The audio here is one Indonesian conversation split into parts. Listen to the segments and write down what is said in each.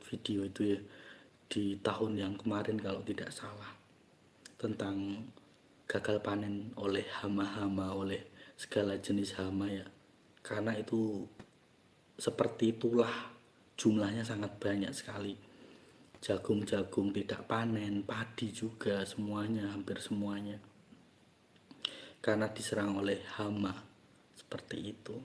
video itu ya, di tahun yang kemarin kalau tidak salah, tentang gagal panen oleh hama-hama, oleh segala jenis hama ya. Karena itu seperti itulah, jumlahnya sangat banyak sekali. Jagung-jagung tidak panen, padi juga, semuanya, hampir semuanya, karena diserang oleh hama. Seperti itu.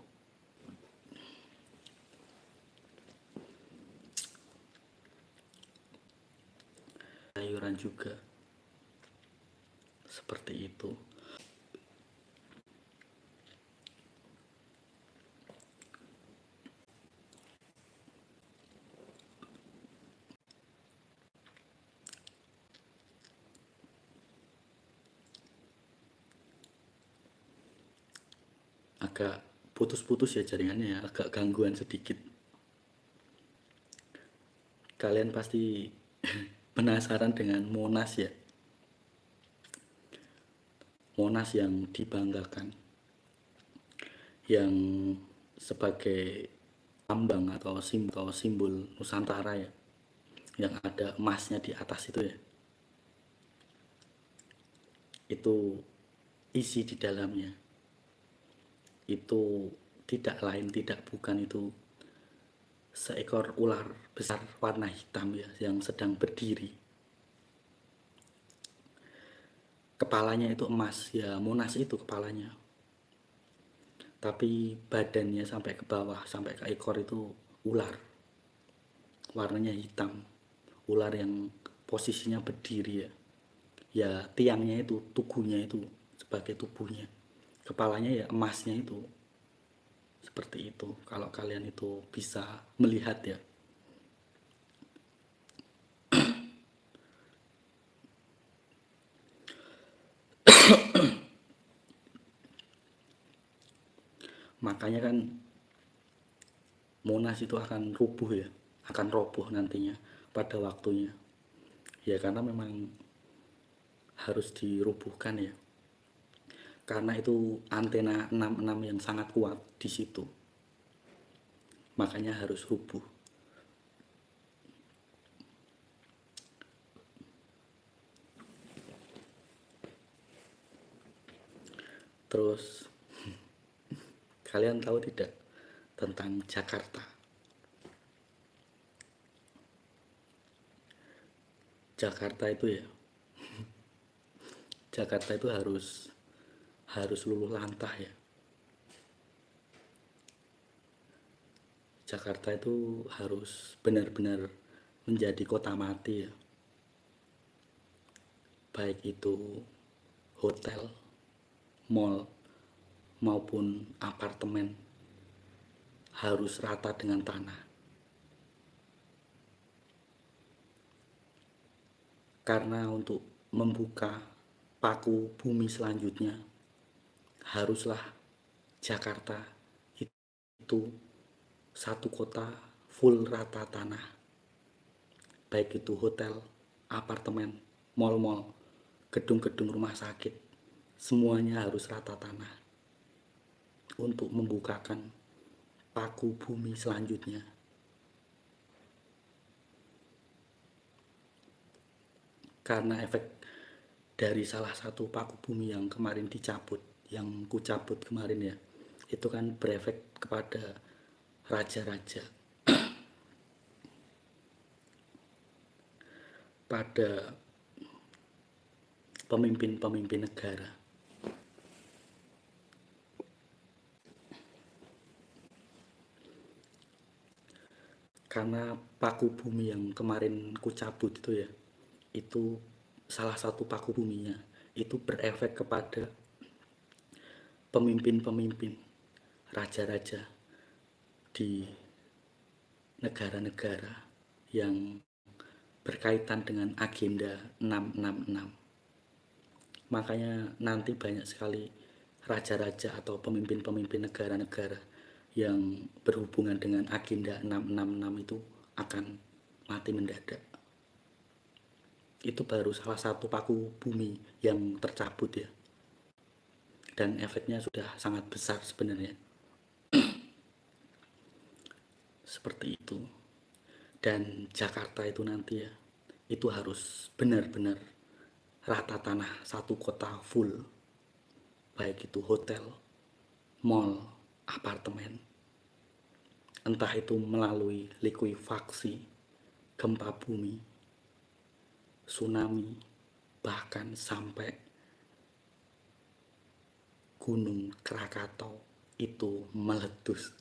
Sayuran juga seperti itu. Agak putus-putus ya jaringannya ya, agak gangguan sedikit. Kalian pasti penasaran dengan Monas ya. Monas yang dibanggakan, yang sebagai lambang atau simbol Nusantara ya, yang ada emasnya di atas itu ya. Itu isi di dalamnya itu tidak lain tidak bukan itu seekor ular besar warna hitam ya, yang sedang berdiri. Kepalanya itu emas ya, Monas itu kepalanya, tapi badannya sampai ke bawah, sampai ke ekor itu ular, warnanya hitam. Ular yang posisinya berdiri ya, ya tiangnya itu, tubuhnya itu sebagai tubuhnya, kepalanya ya emasnya itu. Seperti itu kalau kalian itu bisa melihat ya. Makanya kan Monas itu akan rubuh ya, akan roboh nantinya pada waktunya ya, karena memang harus dirubuhkan ya, karena itu antena 66 yang sangat kuat di situ, makanya harus rubuh. Terus kalian tahu tidak tentang Jakarta? Jakarta itu ya, Jakarta itu harus luluh lantah ya. Jakarta itu harus benar-benar menjadi kota mati ya. Baik itu hotel, mall, maupun apartemen, harus rata dengan tanah. Karena untuk membuka paku bumi selanjutnya, haruslah Jakarta itu satu kota full rata tanah. Baik itu hotel, apartemen, mal-mal, gedung-gedung rumah sakit, semuanya harus rata tanah untuk membukakan paku bumi selanjutnya. Karena efek dari salah satu paku bumi yang kemarin dicabut, yang kucabut kemarin ya, itu kan berefek kepada raja-raja, pada pemimpin-pemimpin negara. Karena paku bumi yang kemarin kucabut itu ya, itu salah satu paku buminya, itu berefek kepada pemimpin-pemimpin, raja-raja di negara-negara yang berkaitan dengan agenda 666. Makanya nanti banyak sekali raja-raja atau pemimpin-pemimpin negara-negara yang berhubungan dengan agenda 666 itu akan mati mendadak. Itu baru salah satu paku bumi yang tercabut ya. Dan efeknya sudah sangat besar sebenarnya. Seperti itu. Dan Jakarta itu nanti ya, itu harus benar-benar rata tanah satu kota full, baik itu hotel, mall, apartemen, entah itu melalui likuifaksi, gempa bumi, tsunami, bahkan sampai Gunung Krakatau itu meletus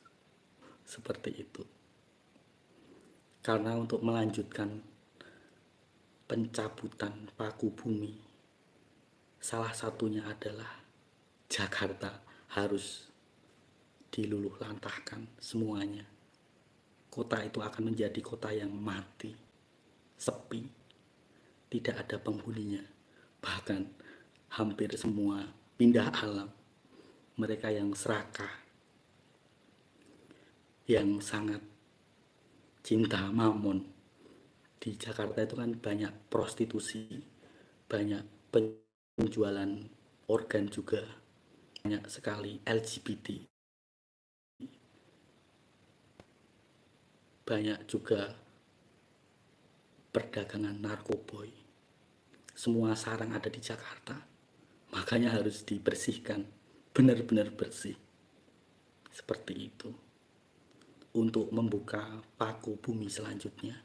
seperti itu. Karena untuk melanjutkan pencabutan paku bumi, salah satunya adalah Jakarta harus diluluh lantahkan semuanya. Kota itu akan menjadi kota yang mati, sepi, tidak ada penghuninya. Bahkan hampir semua pindah alam. Mereka yang serakah, yang sangat cinta mamon. Di Jakarta itu kan banyak prostitusi, banyak penjualan organ juga, banyak sekali LGBT, banyak juga perdagangan narkoboy. Semua sarang ada di Jakarta, makanya harus dibersihkan, benar-benar bersih. Seperti itu. Untuk membuka paku bumi selanjutnya,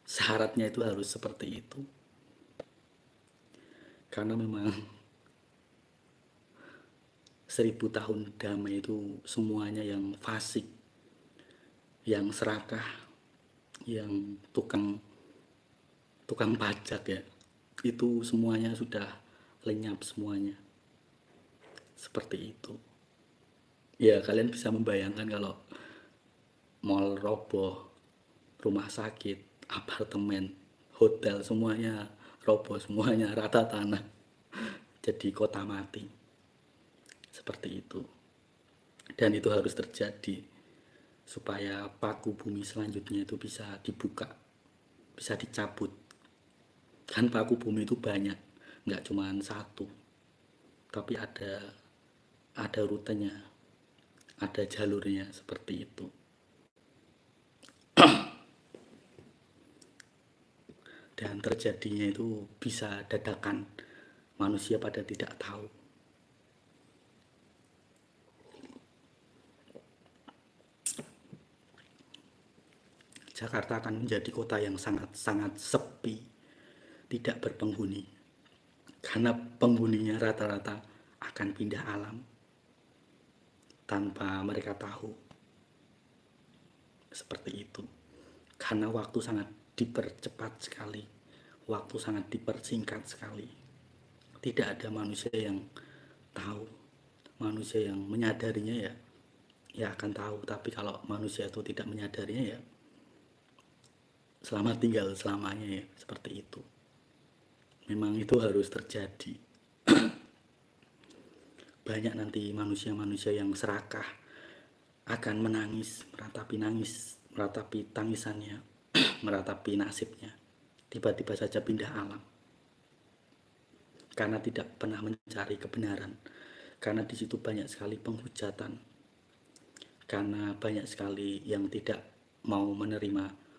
syaratnya itu harus seperti itu. Karena memang 1000 tahun damai itu semuanya yang fasik, yang serakah, yang tukang pajak ya, itu semuanya sudah lenyap semuanya. Seperti itu. Ya kalian bisa membayangkan kalau mall roboh, rumah sakit, apartemen, hotel semuanya roboh, semuanya rata tanah, jadi kota mati. Seperti itu. Dan itu harus terjadi supaya paku bumi selanjutnya itu bisa dibuka, bisa dicabut. Kan paku bumi itu banyak, nggak cuma satu, tapi ada rutenya, ada jalurnya, seperti itu. Dan terjadinya itu bisa dadakan, manusia pada tidak tahu. Jakarta akan menjadi kota yang sangat-sangat sepi, tidak berpenghuni, karena penghuninya rata-rata akan pindah alam tanpa mereka tahu. Seperti itu. Karena waktu sangat dipercepat sekali, waktu sangat dipersingkat sekali. Tidak ada manusia yang tahu, manusia yang menyadarinya ya akan tahu. Tapi kalau manusia itu tidak menyadarinya ya selamat tinggal selamanya ya, seperti itu. Memang itu harus terjadi. Banyak nanti manusia-manusia yang serakah akan menangis, meratapi tangisannya, meratapi nasibnya. Tiba-tiba saja pindah alam. Karena tidak pernah mencari kebenaran. Karena di situ banyak sekali penghujatan. Karena banyak sekali yang tidak mau menerima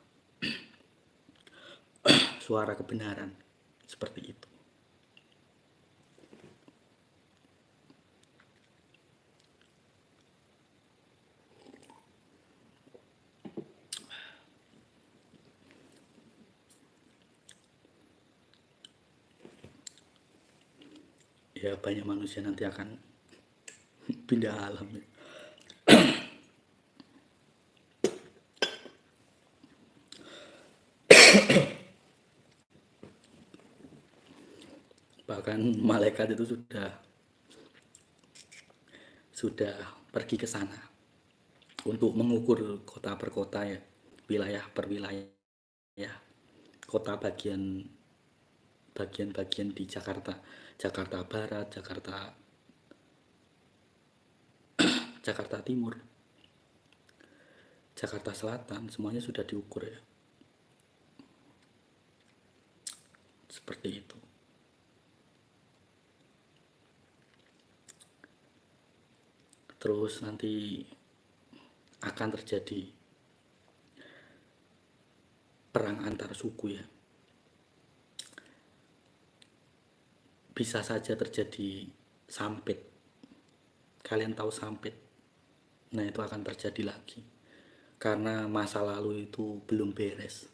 suara kebenaran. Seperti itu. Ya banyak manusia nanti akan pindah alam. Bahkan malaikat itu sudah pergi ke sana untuk mengukur kota per kota ya, wilayah per wilayah, kota bagian di Jakarta, Jakarta Barat, Jakarta Timur, Jakarta Selatan, semuanya sudah diukur ya. Seperti itu. Terus nanti akan terjadi perang antar suku ya. Bisa saja terjadi sampit. Kalian tahu sampit? Nah, itu akan terjadi lagi. Karena masa lalu itu belum beres.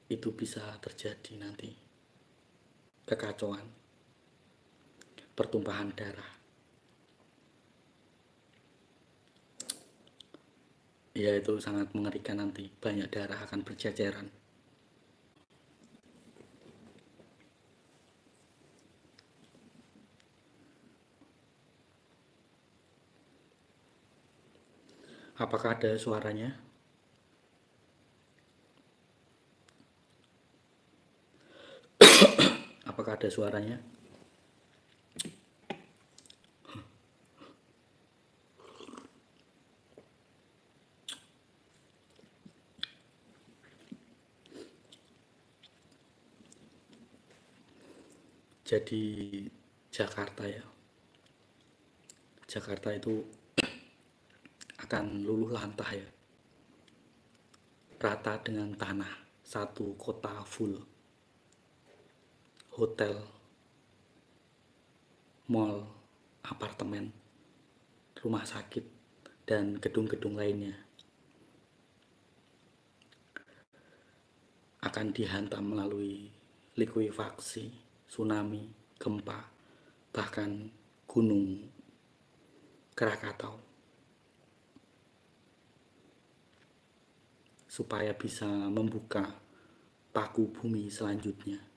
Itu bisa terjadi nanti. Kekacauan. Pertumpahan darah. Ya, itu sangat mengerikan nanti. Banyak darah akan berceceran. Apakah ada suaranya? Apakah ada suaranya? Jadi Jakarta ya. Jakarta itu akan luluh lantah ya. Rata dengan tanah. Satu kota full. Hotel, mall, apartemen, rumah sakit, dan gedung-gedung lainnya akan dihantam melalui likuifaksi, tsunami, gempa, bahkan gunung Krakatau, supaya bisa membuka paku bumi selanjutnya.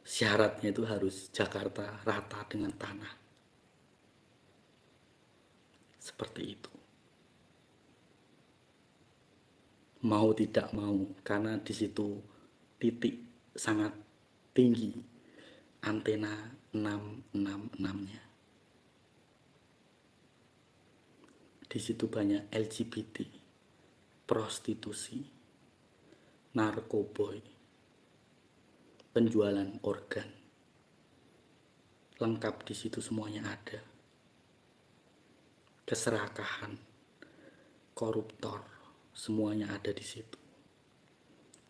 Syaratnya itu harus Jakarta rata dengan tanah. Seperti itu. Mau tidak mau, karena di situ titik sangat tinggi antena 666-nya. Di situ banyak LGBT, prostitusi, narkoboy, penjualan organ. Lengkap di situ semuanya ada. Keserakahan, koruptor, semuanya ada di situ.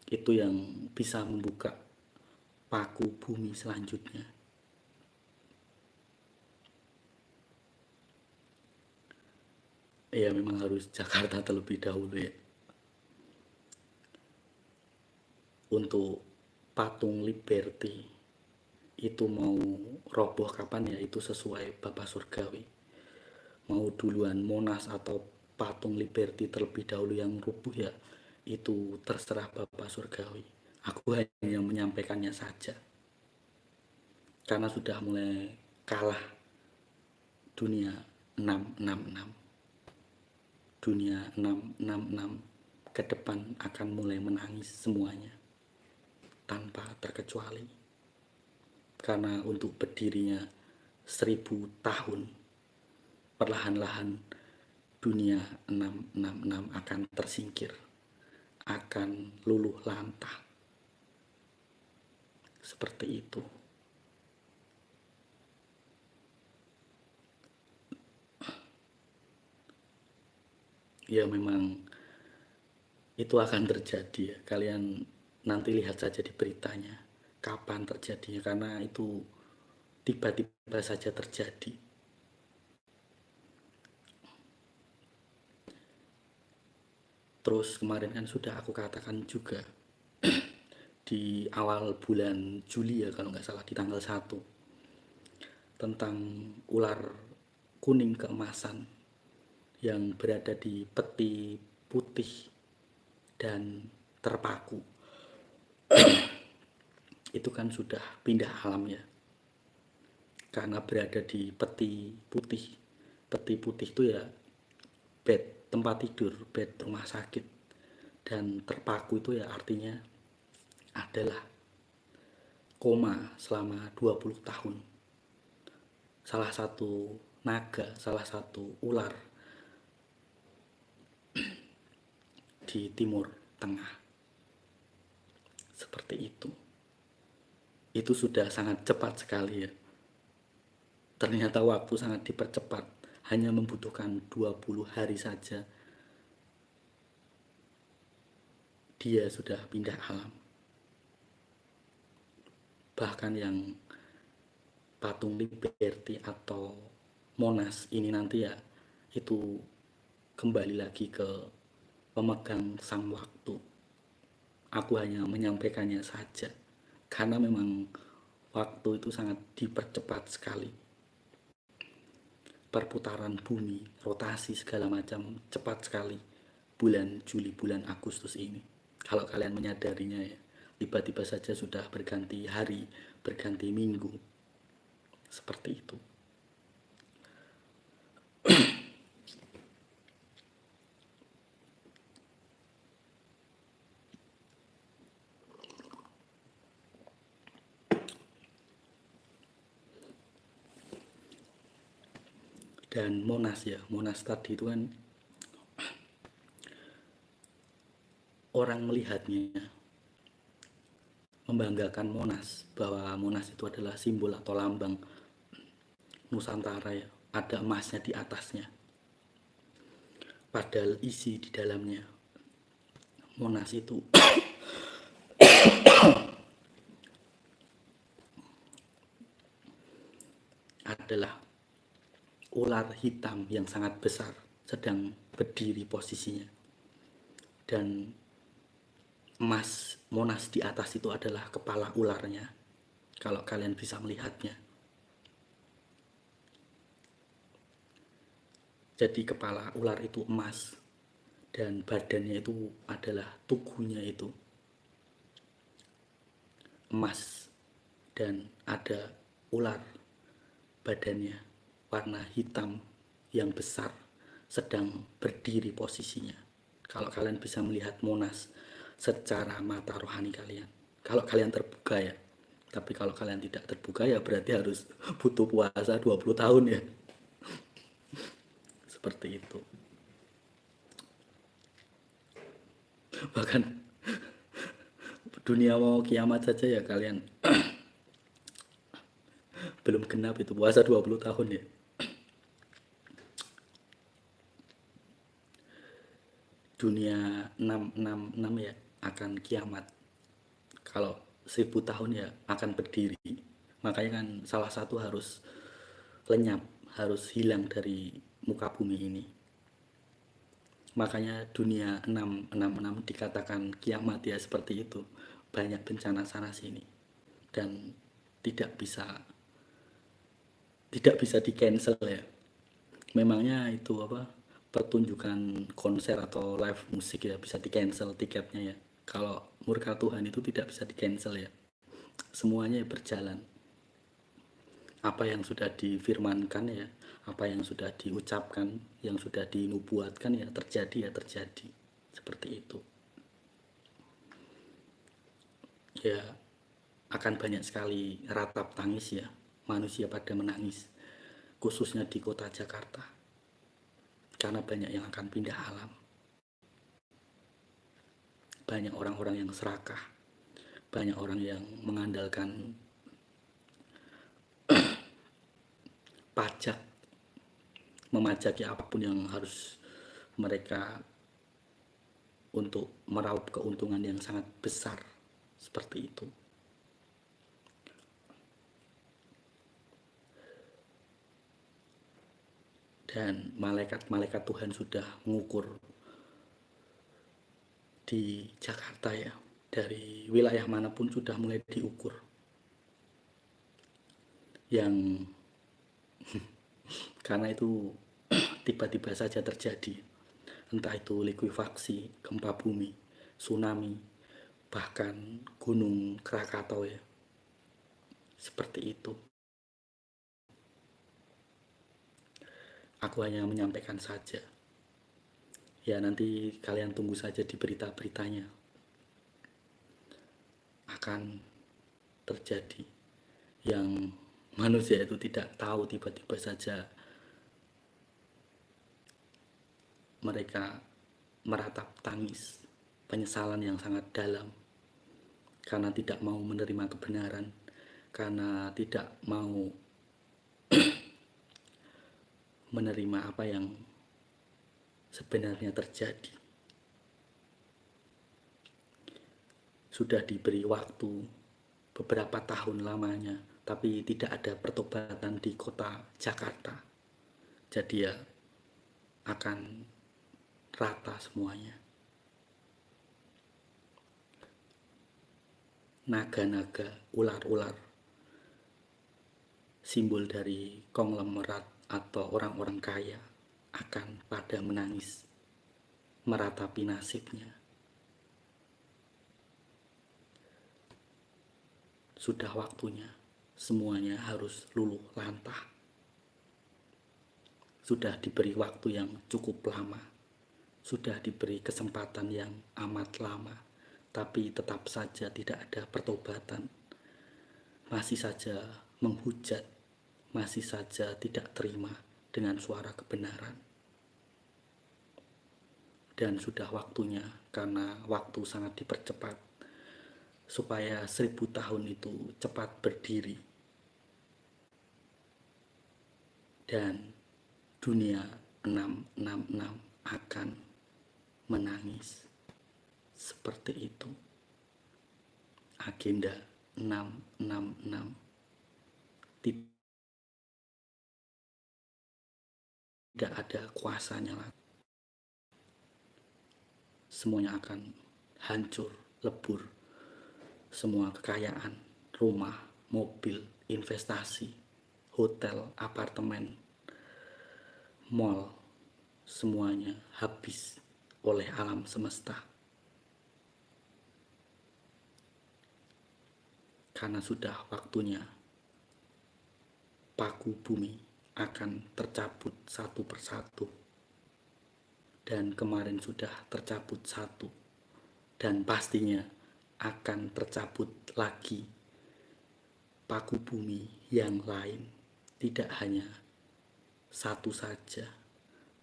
Itu yang bisa membuka paku bumi selanjutnya. Ya memang harus Jakarta terlebih dahulu ya. Untuk patung Liberty itu mau roboh kapan ya, itu sesuai Bapak Surgawi. Mau duluan Monas atau patung Liberty terlebih dahulu yang rubuh ya, itu terserah Bapak Surgawi. Aku hanya menyampaikannya saja. Karena sudah mulai kalah dunia 666. Dunia 666 ke depan akan mulai menangis semuanya tanpa terkecuali. Karena untuk berdirinya 1000 tahun perlahan-lahan dunia 666 akan tersingkir, akan luluh lantah. Seperti itu. Ya memang itu akan terjadi ya. Kalian nanti lihat saja di beritanya kapan terjadinya, karena itu tiba-tiba saja terjadi. Terus kemarin kan sudah aku katakan juga di awal bulan Juli ya kalau nggak salah, di tanggal 1, tentang ular kuning keemasan yang berada di peti putih dan terpaku. Itu kan sudah pindah alam ya, karena berada di peti putih. Peti putih itu ya bed tempat tidur, bed rumah sakit, dan terpaku itu ya artinya adalah koma selama 20 tahun. Salah satu naga, salah satu ular di Timur Tengah. Seperti itu. Itu sudah sangat cepat sekali ya. Ternyata waktu sangat dipercepat. Hanya membutuhkan 20 hari saja dia sudah pindah alam. Bahkan yang patung Liberty atau Monas ini nanti ya, itu kembali lagi ke pemegang sang waktu. Aku hanya menyampaikannya saja, karena memang waktu itu sangat dipercepat sekali. Perputaran bumi, rotasi segala macam cepat sekali bulan Juli, bulan Agustus ini. Kalau kalian menyadarinya ya, tiba-tiba saja sudah berganti hari, berganti minggu. Seperti itu. Dan Monas ya, Monas tadi itu kan orang melihatnya membanggakan Monas, bahwa Monas itu adalah simbol atau lambang Nusantara ya, ada emasnya di atasnya. Padahal isi di dalamnya Monas itu adalah ular hitam yang sangat besar sedang berdiri posisinya. Dan emas Monas di atas itu adalah kepala ularnya, kalau kalian bisa melihatnya. Jadi kepala ular itu emas, dan badannya itu adalah tubuhnya itu emas, dan ada ular badannya warna hitam yang besar sedang berdiri posisinya. Kalau kalian bisa melihat Monas secara mata rohani kalian, kalau kalian terbuka ya. Tapi kalau kalian tidak terbuka ya berarti harus butuh puasa 20 tahun ya. Seperti itu. Bahkan dunia mau kiamat saja ya kalian belum genap itu puasa 20 tahun ya. Dunia 666 ya akan kiamat. Kalau 1000 tahun ya akan berdiri. Makanya kan salah satu harus lenyap, harus hilang dari muka bumi ini. Makanya dunia 666 dikatakan kiamat ya, seperti itu. Banyak bencana sana sini dan tidak bisa di cancel ya. Memangnya itu apa, pertunjukan konser atau live musik ya bisa di cancel tiketnya ya. Kalau murka Tuhan itu tidak bisa di cancel ya. Semuanya berjalan. Apa yang sudah difirmankan ya, apa yang sudah diucapkan, yang sudah dinubuatkan ya terjadi ya terjadi. Seperti itu. Ya akan banyak sekali ratap tangis ya, manusia pada menangis, khususnya di kota Jakarta, karena banyak yang akan pindah alam. Banyak orang-orang yang serakah, banyak orang yang mengandalkan pajak, memajaki apapun yang harus mereka untuk meraup keuntungan yang sangat besar. Seperti itu. Dan malaikat-malaikat Tuhan sudah mengukur di Jakarta ya, dari wilayah manapun sudah mulai diukur. Yang karena itu tiba-tiba saja terjadi, entah itu likuifaksi, gempa bumi, tsunami, bahkan gunung Krakatau ya, seperti itu. Aku hanya menyampaikan saja ya, nanti kalian tunggu saja di berita-beritanya akan terjadi yang manusia itu tidak tahu. Tiba-tiba saja mereka meratap tangis penyesalan yang sangat dalam karena tidak mau menerima kebenaran, karena tidak mau menerima apa yang sebenarnya terjadi. sudah diberi waktu beberapa tahun lamanya, tapi tidak ada pertobatan di kota Jakarta. Jadi ya akan rata semuanya. Naga-naga, ular-ular, simbol dari konglomerat atau orang-orang kaya akan pada menangis, meratapi nasibnya. Sudah waktunya semuanya harus luluh lantah. Sudah diberi waktu yang cukup lama, sudah diberi kesempatan yang amat lama, tapi tetap saja tidak ada pertobatan. Masih saja menghujat, masih saja tidak terima dengan suara kebenaran. Dan sudah waktunya, karena waktu sangat dipercepat, supaya 1000 tahun itu cepat berdiri. Dan dunia 666 akan menangis. Seperti itu. Agenda 666 tidak ada kuasanya lagi. Semuanya akan hancur, lebur. Semua kekayaan, rumah, mobil, investasi, hotel, apartemen, mall, semuanya habis oleh alam semesta. Karena sudah waktunya paku bumi akan tercabut satu persatu. Dan kemarin sudah tercabut satu. Dan pastinya akan tercabut lagi paku bumi yang lain. Tidak hanya satu saja,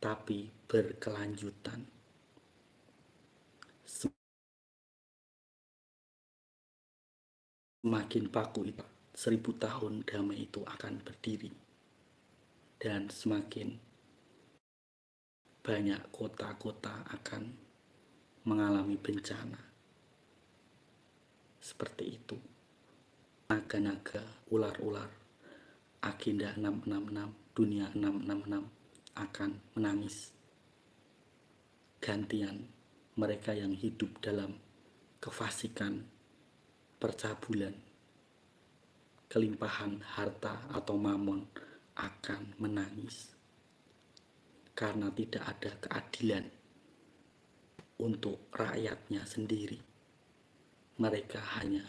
tapi berkelanjutan. Semakin paku itu, 1000 tahun damai itu akan berdiri. Dan semakin banyak kota-kota akan mengalami bencana. Seperti itu. Naga-naga, ular-ular, agenda 666, dunia 666 akan menangis. Gantian mereka yang hidup dalam kefasikan, percabulan, kelimpahan harta atau mamon akan menangis. Karena tidak ada keadilan untuk rakyatnya sendiri. Mereka hanya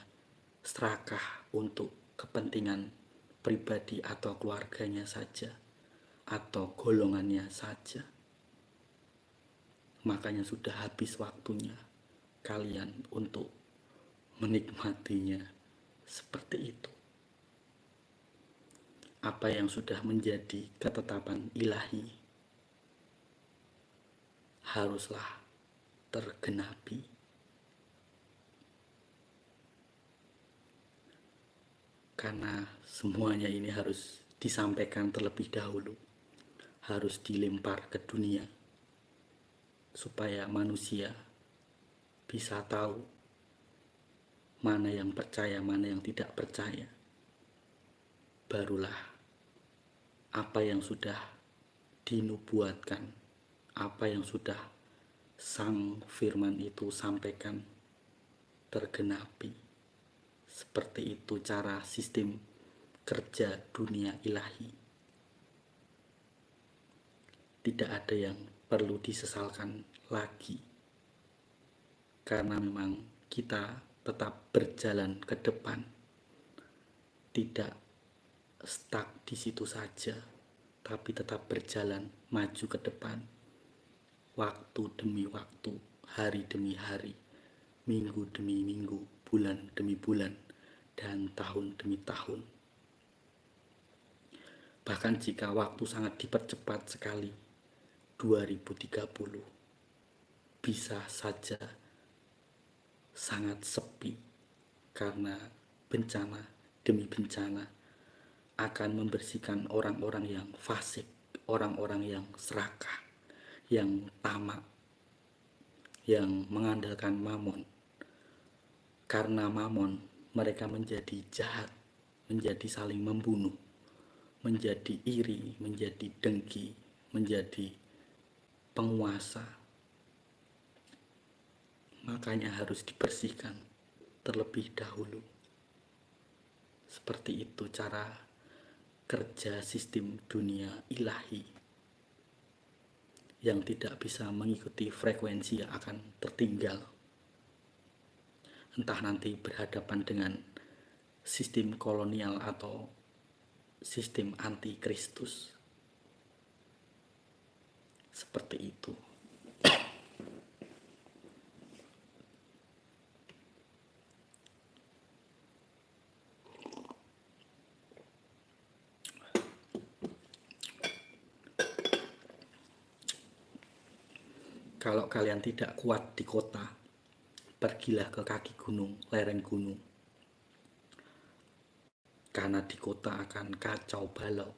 serakah untuk kepentingan pribadi atau keluarganya saja, atau golongannya saja. Makanya sudah habis waktunya kalian untuk menikmatinya seperti itu. Apa yang sudah menjadi ketetapan ilahi haruslah tergenapi. Karena semuanya ini harus disampaikan terlebih dahulu, harus dilempar ke dunia, supaya manusia bisa tahu mana yang percaya, mana yang tidak percaya. Barulah apa yang sudah dinubuatkan, apa yang sudah sang firman itu sampaikan tergenapi. Seperti itu cara sistem kerja dunia ilahi. Tidak ada yang perlu disesalkan lagi, karena memang kita tetap berjalan ke depan, tidak stuck di situ saja, tapi tetap berjalan maju ke depan, waktu demi waktu, hari demi hari, minggu demi minggu, bulan demi bulan, dan tahun demi tahun. Bahkan jika waktu sangat dipercepat sekali, 2030 bisa saja sangat sepi, karena bencana demi bencana akan membersihkan orang-orang yang fasik, orang-orang yang serakah, yang tamak, yang mengandalkan mamon, Karena mamon, mereka menjadi jahat, menjadi saling membunuh, menjadi iri, menjadi dengki, menjadi penguasa. Makanya harus dibersihkan terlebih dahulu. Seperti itu cara kerja sistem dunia ilahi. Yang tidak bisa mengikuti frekuensi yang akan tertinggal. Entah nanti berhadapan dengan sistem kolonial atau sistem anti-Kristus. Seperti itu. Kalau kalian tidak kuat di kota, pergilah ke kaki gunung, lereng gunung. Karena di kota akan kacau balau.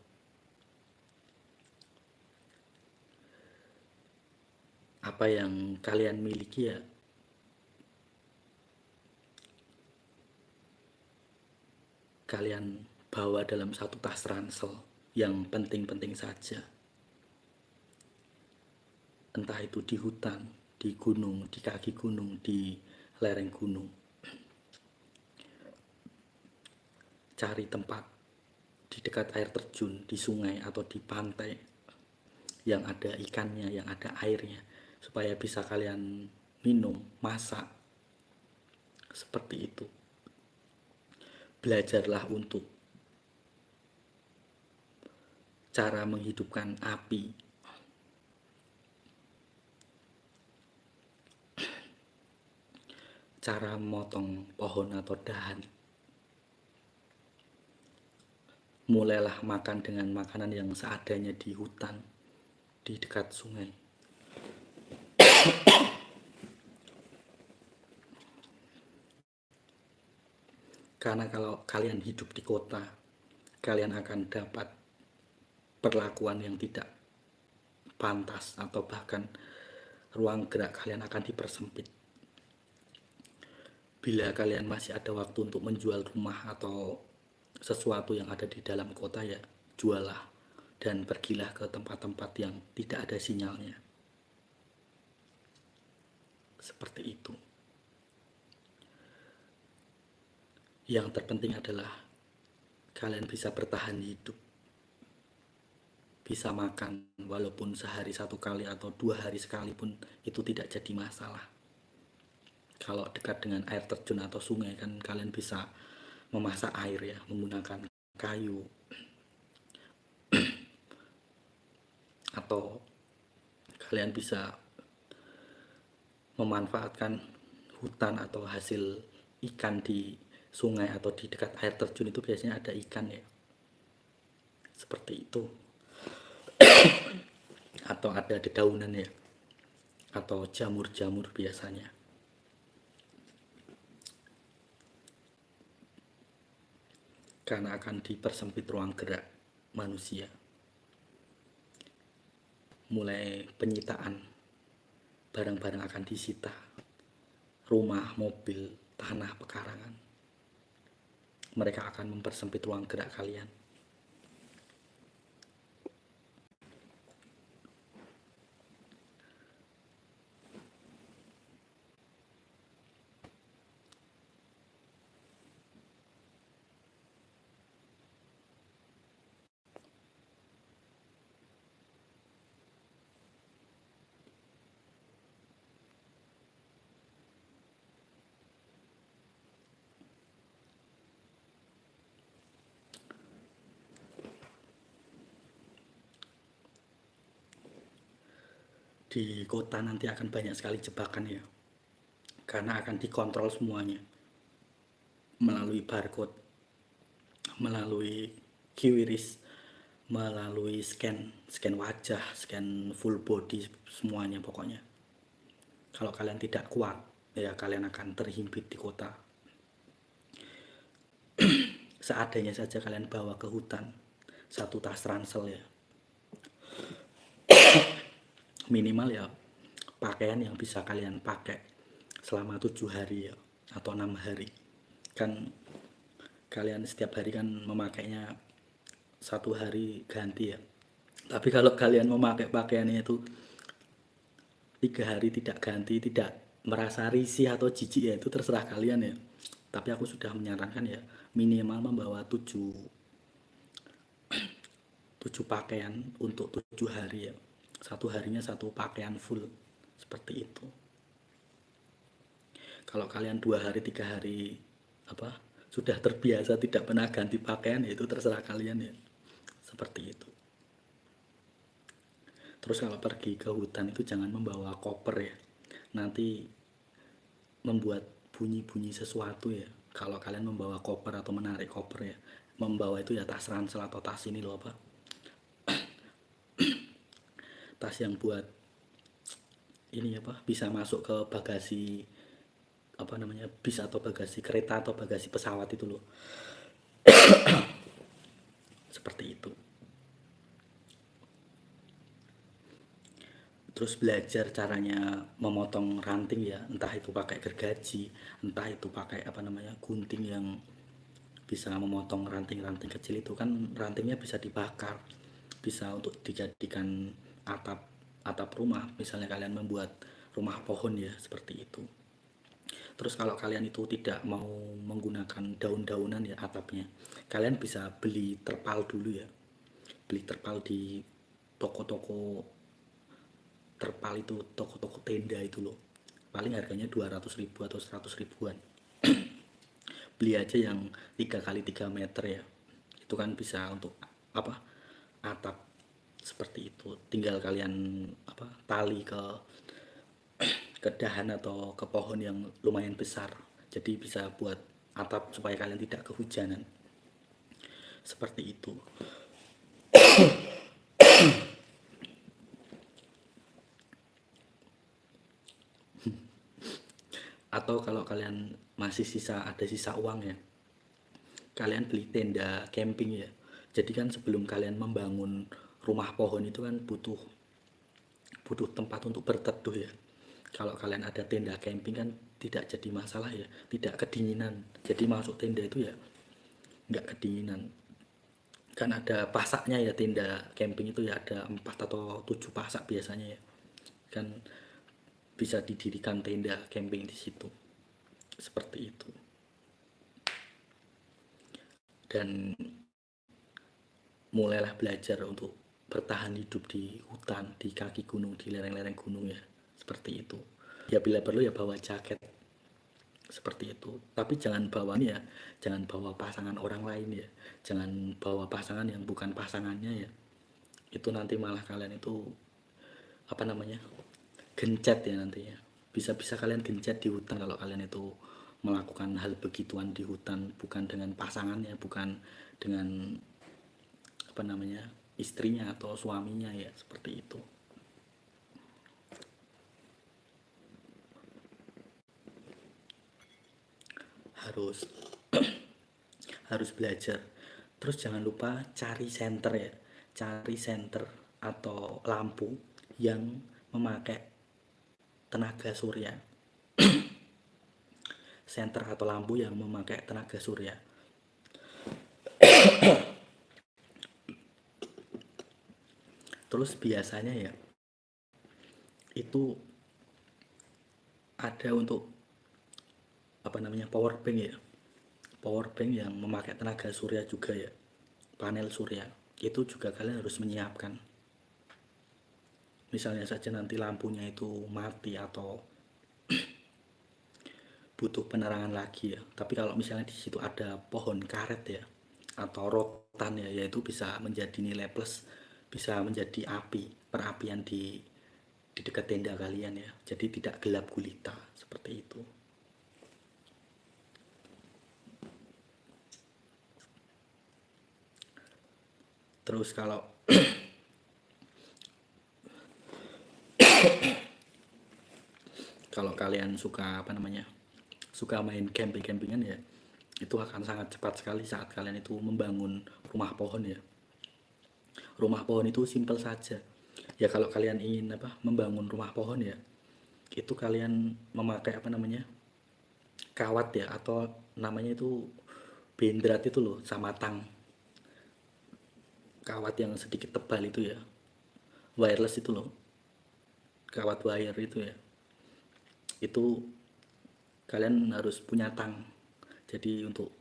Apa yang kalian miliki ya kalian bawa dalam satu tas ransel yang penting-penting saja. Entah itu di hutan, di gunung, di kaki gunung, di lereng gunung. Cari tempat di dekat air terjun, di sungai atau di pantai yang ada ikannya, yang ada airnya, supaya bisa kalian minum, masak. Seperti itu. Belajarlah untuk cara menghidupkan api. Cara memotong pohon atau dahan. Mulailah makan dengan makanan yang seadanya di hutan, di dekat sungai. Karena kalau kalian hidup di kota, kalian akan dapat perlakuan yang tidak pantas atau bahkan ruang gerak kalian akan dipersempit. Bila kalian masih ada waktu untuk menjual rumah atau sesuatu yang ada di dalam kota, ya jualah dan pergilah ke tempat-tempat yang tidak ada sinyalnya. Seperti itu. Yang terpenting adalah kalian bisa bertahan hidup, bisa makan walaupun sehari 1 kali atau 2 hari sekali pun itu tidak jadi masalah. Kalau dekat dengan air terjun atau sungai kan kalian bisa memasak air ya, menggunakan kayu atau kalian bisa memanfaatkan hutan atau hasil ikan di sungai atau di dekat air terjun itu biasanya ada ikan ya. Seperti itu. Atau ada dedaunan ya. Atau jamur-jamur biasanya. Karena akan dipersempit ruang gerak manusia. Mulai penyitaan, barang-barang akan disita. Rumah, mobil, tanah, pekarangan. Mereka akan mempersempit ruang gerak kalian. Di kota nanti akan banyak sekali jebakan ya, karena akan dikontrol semuanya melalui barcode, melalui QRIS, melalui scan wajah, scan full body, semuanya pokoknya. Kalau kalian tidak kuat ya kalian akan terhimpit di kota. Seadanya saja kalian bawa ke hutan, satu tas ransel ya, minimal ya pakaian yang bisa kalian pakai selama 7 hari ya. atau 6 hari. Kan kalian setiap hari kan memakainya 1 hari ganti ya. Tapi kalau kalian memakai pakaiannya itu 3 hari tidak ganti, tidak merasa risih atau jijik, ya itu terserah kalian ya. Tapi aku sudah menyarankan ya minimal membawa 7 pakaian untuk 7 hari ya. 1 harinya 1 pakaian full seperti itu. Kalau kalian 2 hari 3 hari sudah terbiasa tidak pernah ganti pakaian, ya itu terserah kalian ya, seperti itu. Terus kalau pergi ke hutan itu jangan membawa koper ya, nanti membuat bunyi-bunyi sesuatu ya. Kalau kalian membawa koper atau menarik koper ya, membawa itu ya tas ransel atau tas ini loh tas yang buat ini bisa masuk ke bagasi bis atau bagasi kereta atau bagasi pesawat itu loh. Seperti itu. Terus belajar caranya memotong ranting ya, entah itu pakai gergaji, entah itu pakai gunting yang bisa memotong ranting-ranting kecil itu. Kan rantingnya bisa dibakar, bisa untuk dijadikan atap rumah, misalnya kalian membuat rumah pohon ya, seperti itu. Terus kalau kalian itu tidak mau menggunakan daun-daunan ya atapnya, kalian bisa beli terpal dulu ya. Beli terpal di toko-toko terpal itu, toko-toko tenda itu loh. Paling harganya 200.000 atau 100 ribuan. Beli aja yang 3x3 meter ya. Itu kan bisa untuk atap seperti itu. Tinggal kalian tali ke dahan atau ke pohon yang lumayan besar, jadi bisa buat atap supaya kalian tidak kehujanan, seperti itu. Atau kalau kalian masih ada sisa uang ya, kalian beli tenda camping ya. Jadi kan sebelum kalian membangun rumah pohon itu kan butuh tempat untuk berteduh ya. Kalau kalian ada tenda camping kan tidak jadi masalah ya, tidak kedinginan. Jadi masuk tenda itu ya nggak kedinginan. Kan ada pasaknya ya, tenda camping itu ya ada 4 atau 7 pasak biasanya ya. Kan bisa didirikan tenda camping di situ. Seperti itu. Dan mulailah belajar untuk bertahan hidup di hutan, di kaki gunung, di lereng-lereng gunung ya. Seperti itu. Ya bila perlu ya bawa jaket. Seperti itu. Tapi jangan bawa pasangan orang lain ya. Jangan bawa pasangan yang bukan pasangannya ya. Itu nanti malah kalian itu gencet ya nantinya. Bisa-bisa kalian gencet di hutan kalau kalian itu melakukan hal begituan di hutan, bukan dengan pasangannya, bukan dengan istrinya atau suaminya ya, seperti itu. Harus belajar. Terus jangan lupa cari senter ya, cari senter atau lampu yang memakai tenaga surya. Senter atau lampu yang memakai tenaga surya. Terus biasanya ya itu ada untuk power bank ya. Power bank yang memakai tenaga surya juga ya. Panel surya. Itu juga kalian harus menyiapkan. Misalnya saja nanti lampunya itu mati atau butuh penerangan lagi ya. Tapi kalau misalnya di situ ada pohon karet ya atau rotan ya, yaitu bisa menjadi nilai plus, bisa menjadi perapian di dekat tenda kalian ya. Jadi tidak gelap gulita seperti itu. Terus kalau kalian suka main campingan ya, itu akan sangat cepat sekali saat kalian itu membangun rumah pohon ya. Rumah pohon itu simpel saja ya. Kalau kalian ingin membangun rumah pohon ya, itu kalian memakai kawat ya, atau namanya itu bendrat itu loh, sama tang, kawat yang sedikit tebal itu ya, wireless itu loh, kawat wire itu ya, itu kalian harus punya tang, jadi untuk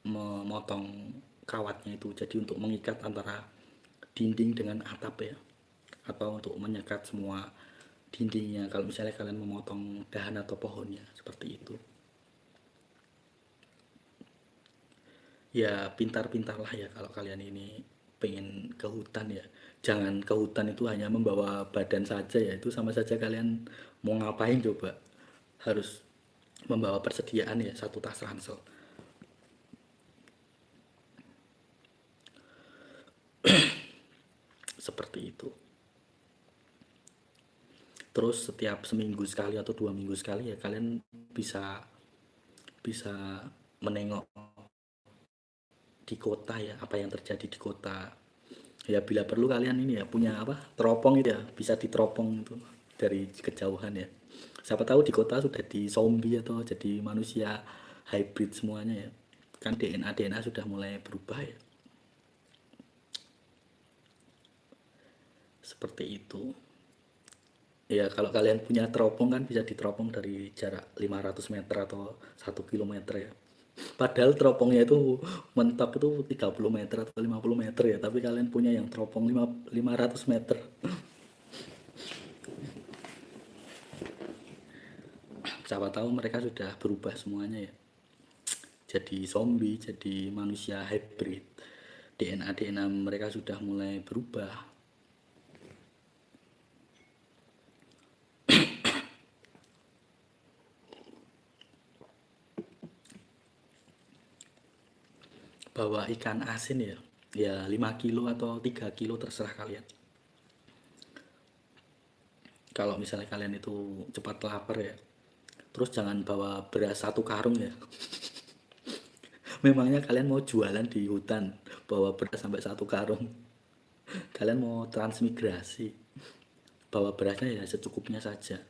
memotong kawatnya itu, jadi untuk mengikat antara dinding dengan atap ya, atau untuk menyekat semua dindingnya kalau misalnya kalian memotong dahan atau pohonnya seperti itu. Ya pintar-pintarlah ya kalau kalian ini pengen ke hutan ya. Jangan ke hutan itu hanya membawa badan saja ya, itu sama saja kalian mau ngapain coba. Harus membawa persediaan ya, satu tas ransel. Seperti itu. Terus setiap seminggu sekali atau 2 minggu sekali ya kalian bisa bisa menengok di kota ya, apa yang terjadi di kota. Ya bila perlu kalian ini ya punya apa, teropong itu ya, bisa diteropong itu dari kejauhan ya. Siapa tahu di kota sudah di zombie atau jadi manusia hybrid semuanya ya, kan DNA sudah mulai berubah ya, seperti itu. Ya kalau kalian punya teropong kan bisa diteropong dari jarak 500 meter atau 1 kilometer ya, padahal teropongnya itu mentok itu 30 meter atau 50 meter ya, tapi kalian punya yang teropong 500 meter. Siapa tahu mereka sudah berubah semuanya ya, jadi zombie, jadi manusia hybrid. DNA mereka sudah mulai berubah. Bawa ikan asin ya, ya 5 kilo atau 3 kilo terserah kalian. Kalau misalnya kalian itu cepat lapar ya, terus jangan bawa beras 1 karung ya. Memangnya kalian mau jualan di hutan bawa beras sampai 1 karung? Kalian mau transmigrasi, bawa berasnya ya secukupnya saja,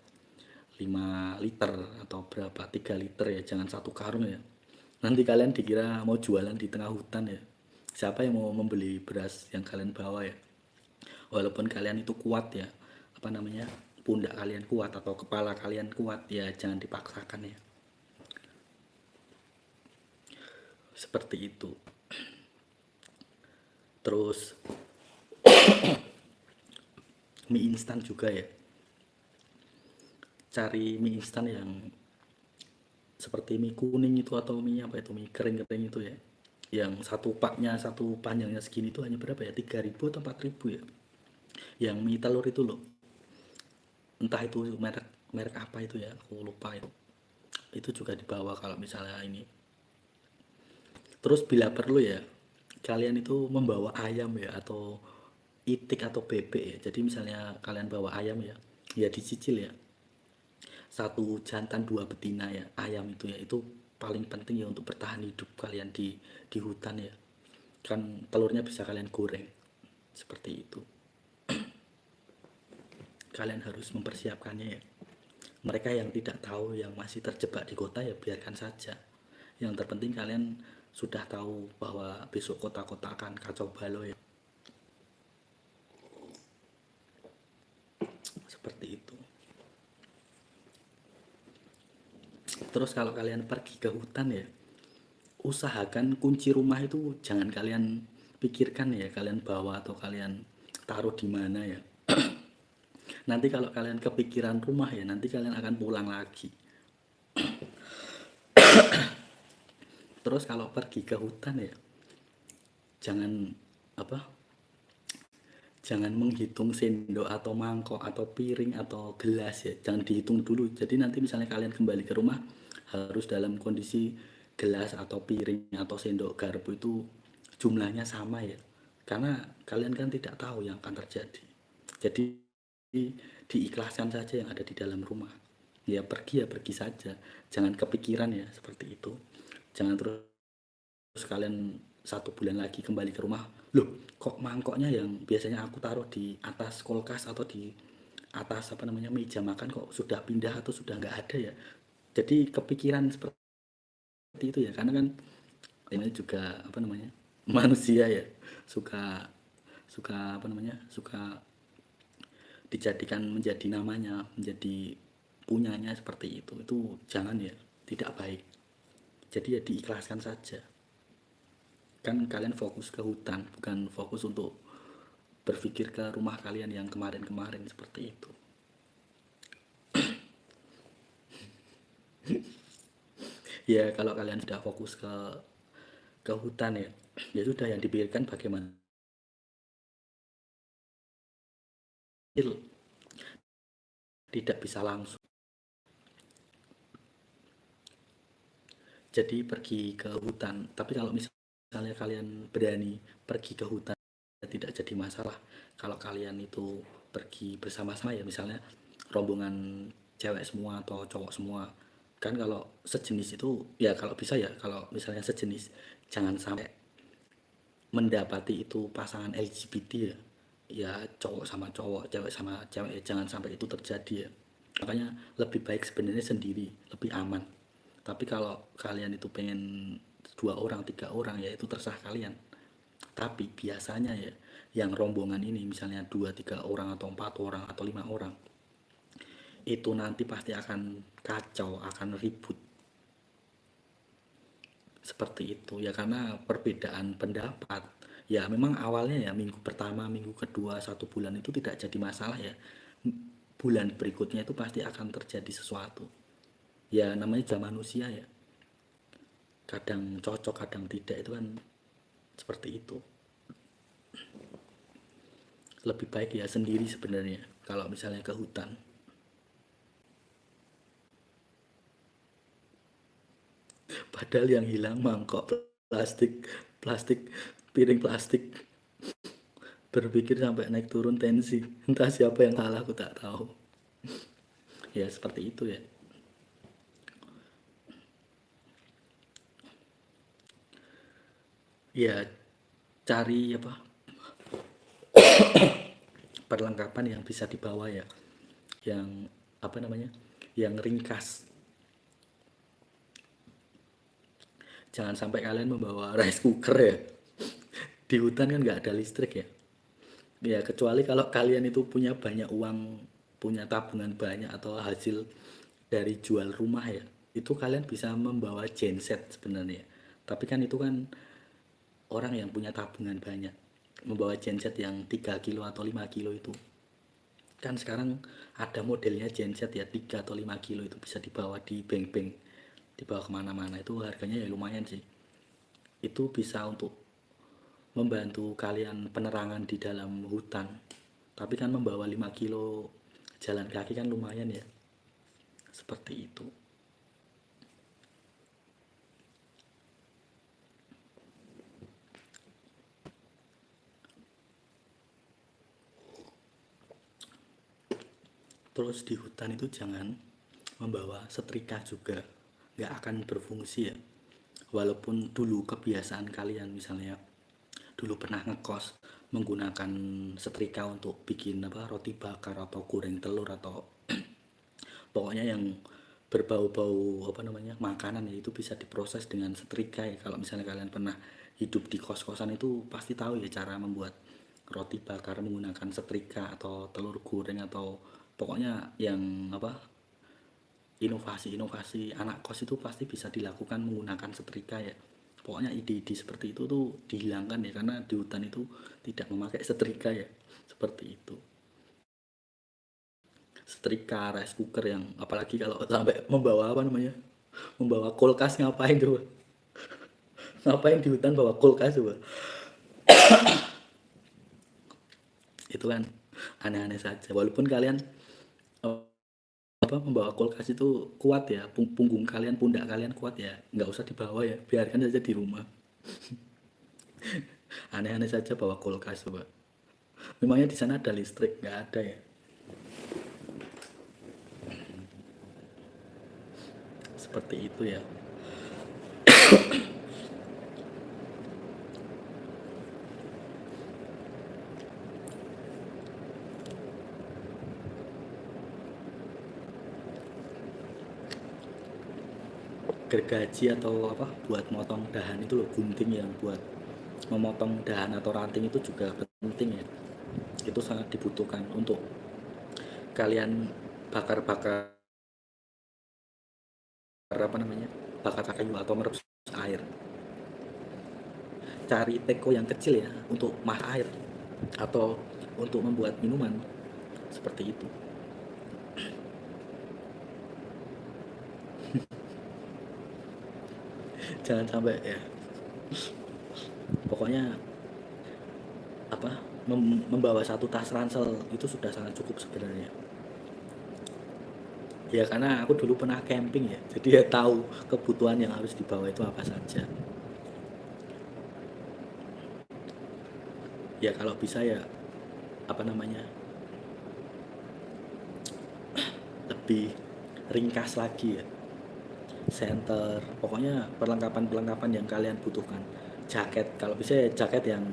5 liter atau berapa, 3 liter ya, jangan 1 karung ya. Nanti kalian dikira mau jualan di tengah hutan ya. Siapa yang mau membeli beras yang kalian bawa ya? Walaupun kalian itu kuat ya, apa namanya, pundak kalian kuat atau kepala kalian kuat ya, jangan dipaksakan ya. Seperti itu. Terus mie instan juga ya. Cari mie instan yang seperti mie kuning itu, atau mie apa itu, mie kering-kering itu ya, yang satu paknya, satu panjangnya segini itu hanya berapa ya, 3.000 atau 4.000 ya, yang mie telur itu loh, entah itu merek merek apa itu ya, aku lupa itu juga dibawa kalau misalnya ini. Terus bila perlu ya kalian itu membawa ayam ya, atau itik atau bebek ya, jadi misalnya kalian bawa ayam ya, ya dicicil ya, satu jantan 2 betina ya, ayam itu ya, itu paling penting ya untuk bertahan hidup kalian di hutan ya, kan telurnya bisa kalian goreng seperti itu. Kalian harus mempersiapkannya ya. Mereka yang tidak tahu, yang masih terjebak di kota ya biarkan saja, yang terpenting kalian sudah tahu bahwa besok kota-kota akan kacau balau ya, seperti itu. Terus kalau kalian pergi ke hutan ya, usahakan kunci rumah itu jangan kalian pikirkan ya, kalian bawa atau kalian taruh di mana ya. Nanti kalau kalian kepikiran rumah ya, nanti kalian akan pulang lagi. Terus kalau pergi ke hutan ya, jangan apa, jangan menghitung sendok atau mangkok atau piring atau gelas ya, jangan dihitung dulu. Jadi nanti misalnya kalian kembali ke rumah harus dalam kondisi gelas atau piring atau sendok garpu itu jumlahnya sama ya, karena kalian kan tidak tahu yang akan terjadi. Jadi diikhlaskan saja yang ada di dalam rumah. Ya pergi saja, jangan kepikiran ya, seperti itu. Jangan terus kalian 1 bulan lagi kembali ke rumah, loh kok mangkoknya yang biasanya aku taruh di atas kulkas atau di atas apa namanya meja makan kok sudah pindah atau sudah nggak ada ya. Jadi kepikiran seperti itu ya, karena kan ini juga apa namanya, manusia ya, suka suka apa namanya, suka dijadikan menjadi namanya, menjadi punyanya seperti itu jangan ya, tidak baik. Jadi ya diikhlaskan saja. Kan kalian fokus ke hutan, bukan fokus untuk berpikir ke rumah kalian yang kemarin-kemarin seperti itu. Ya kalau kalian sudah fokus ke hutan ya, ya sudah, yang dipikirkan bagaimana tidak bisa langsung. Jadi pergi ke hutan, tapi kalau misalnya kalian berani pergi ke hutan, tidak jadi masalah. Kalau kalian itu pergi bersama-sama ya, misalnya rombongan cewek semua atau cowok semua, kan kalau sejenis itu ya, kalau bisa ya, kalau misalnya sejenis, jangan sampai mendapati itu pasangan LGBT ya, ya cowok sama cowok, cewek sama cewek ya, jangan sampai itu terjadi ya. Makanya lebih baik sebenarnya sendiri, lebih aman. Tapi kalau kalian itu pengen 2 orang 3 orang ya, itu terserah kalian. Tapi biasanya ya, yang rombongan ini misalnya 2 3 orang atau 4 orang atau 5 orang, itu nanti pasti akan kacau, akan ribut seperti itu ya, karena perbedaan pendapat. Ya memang awalnya ya, minggu pertama, minggu kedua, 1 bulan itu tidak jadi masalah ya. Bulan berikutnya itu pasti akan terjadi sesuatu. Ya namanya zaman manusia ya, kadang cocok kadang tidak, itu kan seperti itu. Lebih baik ya sendiri sebenarnya kalau misalnya ke hutan. Padahal yang hilang mangkok plastik, plastik, piring plastik. Berpikir sampai naik turun tensi. Entah siapa yang salah, aku tak tahu. Ya seperti itu ya. Ya cari apa, perlengkapan yang bisa dibawa ya, yang apa namanya, yang ringkas. Jangan sampai kalian membawa rice cooker ya. Di hutan kan nggak ada listrik ya. Ya kecuali kalau kalian itu punya banyak uang, punya tabungan banyak atau hasil dari jual rumah ya, itu kalian bisa membawa genset sebenarnya. Tapi kan itu kan orang yang punya tabungan banyak, membawa genset yang 3 kilo atau 5 kilo itu. Kan sekarang ada modelnya genset ya, 3 atau 5 kilo itu bisa dibawa di bank-bank, dibawa kemana-mana, itu harganya ya lumayan sih. Itu bisa untuk membantu kalian penerangan di dalam hutan. Tapi kan membawa 5 kilo jalan kaki kan lumayan ya, seperti itu. Terus di hutan itu jangan membawa setrika juga, nggak akan berfungsi ya. Walaupun dulu kebiasaan kalian misalnya dulu pernah ngekos menggunakan setrika untuk bikin apa, roti bakar atau goreng telur atau pokoknya yang berbau-bau apa namanya, makanan ya, itu bisa diproses dengan setrika ya. Kalau misalnya kalian pernah hidup di kos-kosan itu pasti tahu ya cara membuat roti bakar menggunakan setrika atau telur goreng atau pokoknya yang apa, inovasi-inovasi anak kos itu pasti bisa dilakukan menggunakan setrika ya. Pokoknya ide-ide seperti itu tuh dihilangkan ya, karena di hutan itu tidak memakai setrika ya, seperti itu. Setrika, rice cooker, yang apalagi kalau sampai membawa apa namanya, membawa kulkas, ngapain coba, ngapain di hutan bawa kulkas coba, itu kan aneh-aneh saja. Walaupun kalian eh, apa, membawa kulkas itu kuat ya, punggung kalian, pundak kalian kuat ya, nggak usah dibawa ya, biarkan saja di rumah. Aneh-aneh saja bawa kulkas coba. Memangnya di sana ada listrik? Nggak ada ya, seperti itu ya. gergaji atau apa buat motong dahan itu loh, gunting yang buat memotong dahan atau ranting itu juga penting ya. Itu sangat dibutuhkan untuk kalian bakar-bakar apa namanya, bakar kayu atau merebus air. Cari teko yang kecil ya untuk mah air atau untuk membuat minuman seperti itu. Jangan sampai ya, pokoknya apa, membawa satu tas ransel itu sudah sangat cukup sebenarnya. Ya karena aku dulu pernah camping ya, jadi ya tahu kebutuhan yang harus dibawa itu apa saja. Ya kalau bisa ya apa namanya, lebih ringkas lagi ya, senter, pokoknya perlengkapan-perlengkapan yang kalian butuhkan. Jaket, kalau bisa ya jaket yang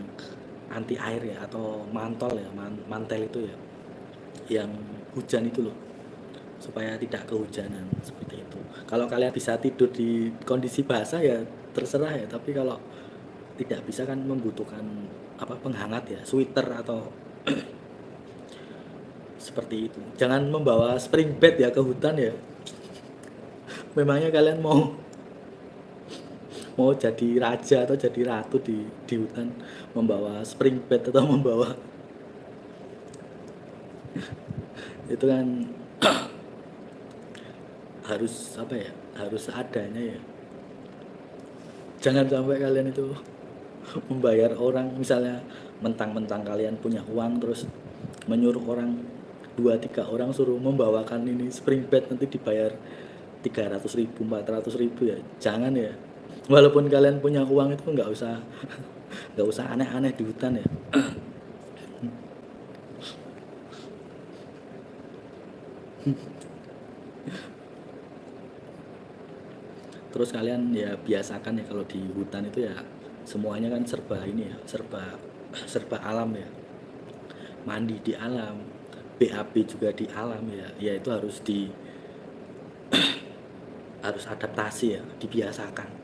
anti air ya, atau mantol ya, mantel itu ya, yang hujan itu loh, supaya tidak kehujanan seperti itu. Kalau kalian bisa tidur di kondisi basah ya terserah ya, tapi kalau tidak bisa kan membutuhkan apa, penghangat ya, sweater atau seperti itu. Jangan membawa spring bed ya ke hutan ya. Memangnya kalian mau mau jadi raja atau jadi ratu di hutan membawa spring bed atau membawa itu kan harus apa ya, harus seadanya ya. Jangan sampai kalian itu membayar orang, misalnya mentang-mentang kalian punya uang terus menyuruh orang 2-3 orang suruh membawakan ini spring bed, nanti dibayar 300.000 400.000 ya, jangan ya. Walaupun kalian punya uang itu nggak usah aneh-aneh di hutan ya. Terus kalian ya biasakan ya kalau di hutan itu ya semuanya kan serba ini ya, serba serba alam ya, mandi di alam, BAB juga di alam ya, ya itu harus adaptasi ya, dibiasakan.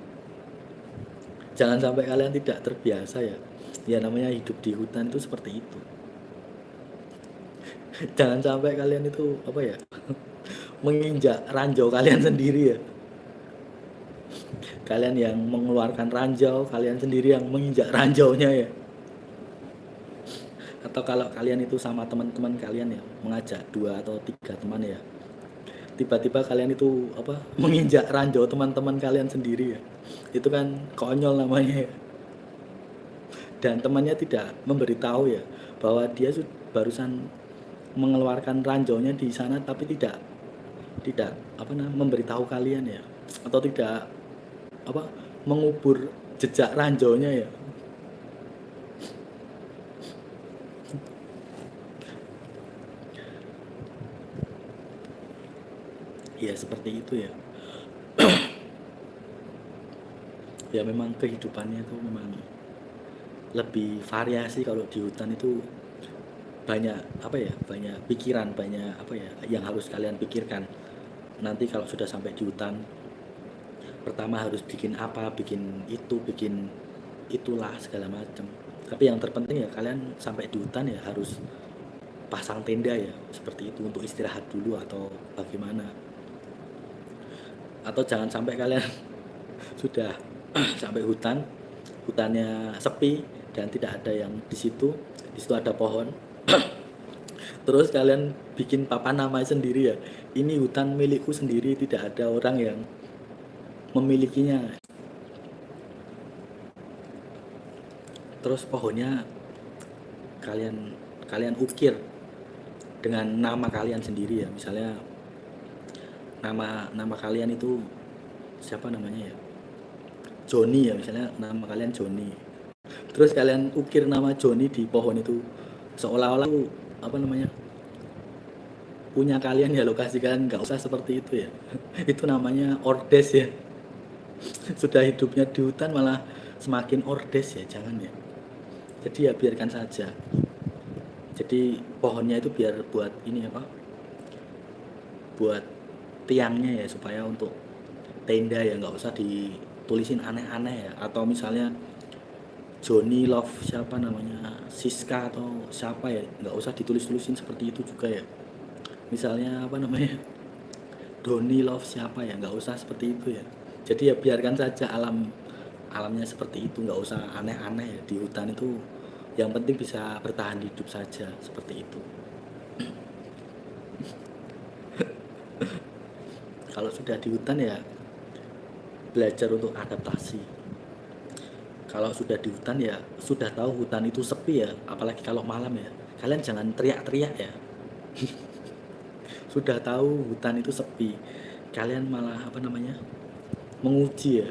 Jangan sampai kalian tidak terbiasa ya. Ya namanya hidup di hutan itu seperti itu. Jangan sampai kalian itu apa ya, menginjak ranjau kalian sendiri ya. Kalian yang mengeluarkan ranjau, kalian sendiri yang menginjak ranjaunya ya. Atau kalau kalian itu sama teman-teman kalian ya, mengajak 2 atau 3 teman ya, tiba-tiba kalian itu apa, menginjak ranjau teman-teman kalian sendiri ya, itu kan konyol namanya ya. Dan temannya tidak memberitahu ya bahwa dia barusan mengeluarkan ranjaunya di sana, tapi tidak tidak apa namanya, memberitahu kalian ya, atau tidak apa, mengubur jejak ranjaunya ya. Ya seperti itu ya. Ya memang kehidupannya itu memang lebih variasi kalau di hutan itu, banyak apa ya, banyak pikiran, banyak apa ya yang harus kalian pikirkan. Nanti kalau sudah sampai di hutan, pertama harus bikin apa, bikin itu, bikin itulah segala macam. Tapi yang terpenting ya kalian sampai di hutan ya harus pasang tenda ya, seperti itu, untuk istirahat dulu atau bagaimana. Atau jangan sampai kalian sudah sampai hutan, hutannya sepi dan tidak ada yang di situ ada pohon. Terus kalian bikin papan nama sendiri ya. Ini hutan milikku sendiri, tidak ada orang yang memilikinya. Terus pohonnya kalian kalian ukir dengan nama kalian sendiri ya. Misalnya nama nama kalian itu siapa namanya ya? Joni ya, misalnya nama kalian Joni. Terus kalian ukir nama Joni di pohon itu, seolah-olah apa namanya, punya kalian ya, lokasi kalian, nggak usah seperti itu ya. Itu namanya ordes ya. Sudah hidupnya di hutan malah semakin ordes ya, jangan ya. Jadi ya biarkan saja. Jadi pohonnya itu biar buat ini apa, buat tiangnya ya, supaya untuk tenda ya nggak usah ditulisin aneh-aneh ya, atau misalnya Johnny Love siapa namanya, Siska atau siapa ya, nggak usah ditulis-tulisin seperti itu juga ya. Misalnya apa namanya, Donny Love siapa ya, nggak usah seperti itu ya. Jadi ya biarkan saja alamnya seperti itu, nggak usah aneh-aneh ya. Di hutan itu yang penting bisa bertahan hidup saja, seperti itu. Kalau sudah di hutan ya belajar untuk adaptasi. Kalau sudah di hutan ya sudah tahu hutan itu sepi ya, apalagi kalau malam ya. Kalian jangan teriak-teriak ya. Sudah tahu hutan itu sepi, kalian malah apa namanya, menguji ya,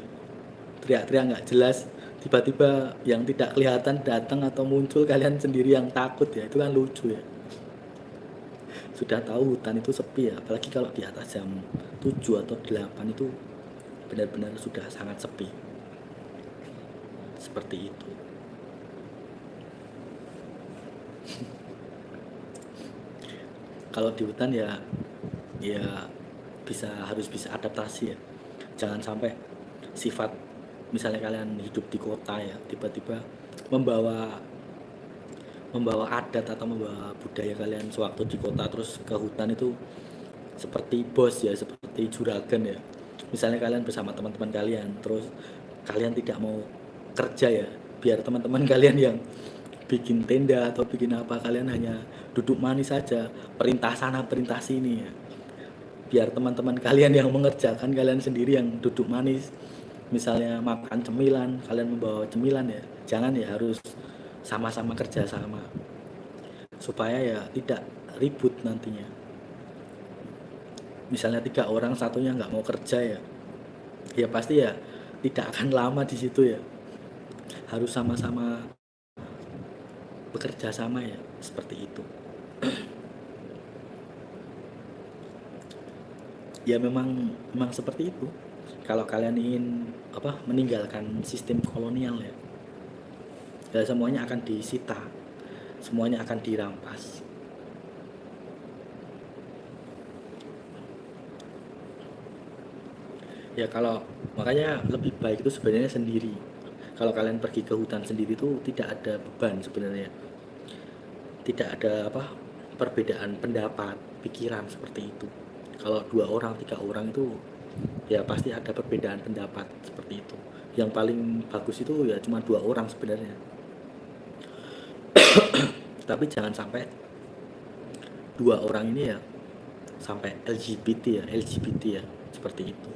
teriak-teriak nggak jelas, tiba-tiba yang tidak kelihatan datang atau muncul, kalian sendiri yang takut ya, itu kan lucu ya. Sudah tahu hutan itu sepi ya, apalagi kalau di atas jam 7 atau 8 itu benar-benar sudah sangat sepi, seperti itu. Kalau di hutan ya harus bisa adaptasi ya, jangan sampai sifat, misalnya kalian hidup di kota ya, tiba-tiba membawa membawa adat atau membawa budaya kalian sewaktu di kota terus ke hutan, itu seperti bos ya, seperti juragan ya. Misalnya kalian bersama teman-teman kalian, terus kalian tidak mau kerja ya, biar teman-teman kalian yang bikin tenda atau bikin apa, kalian hanya duduk manis saja, perintah sana perintah sini ya. Biar teman-teman kalian yang mengerjakan, kalian sendiri yang duduk manis. Misalnya makan cemilan, kalian membawa cemilan ya, jangan ya, harus sama-sama kerja sama, supaya ya tidak ribut nantinya. Misalnya 3 orang, satunya nggak mau kerja ya, ya pasti ya tidak akan lama di situ ya. Harus sama-sama bekerja sama ya, seperti itu. Ya memang seperti itu. Kalau kalian ingin meninggalkan sistem kolonial ya, ya semuanya akan disita, semuanya akan dirampas. Ya kalau makanya lebih baik itu sebenarnya sendiri. Kalau kalian pergi ke hutan sendiri itu tidak ada beban sebenarnya, tidak ada perbedaan pendapat, pikiran seperti itu. Kalau 2 orang 3 orang itu ya pasti ada perbedaan pendapat seperti itu. Yang paling bagus itu ya cuma 2 orang sebenarnya. Tapi jangan sampai 2 orang ini ya sampai LGBT ya, seperti itu.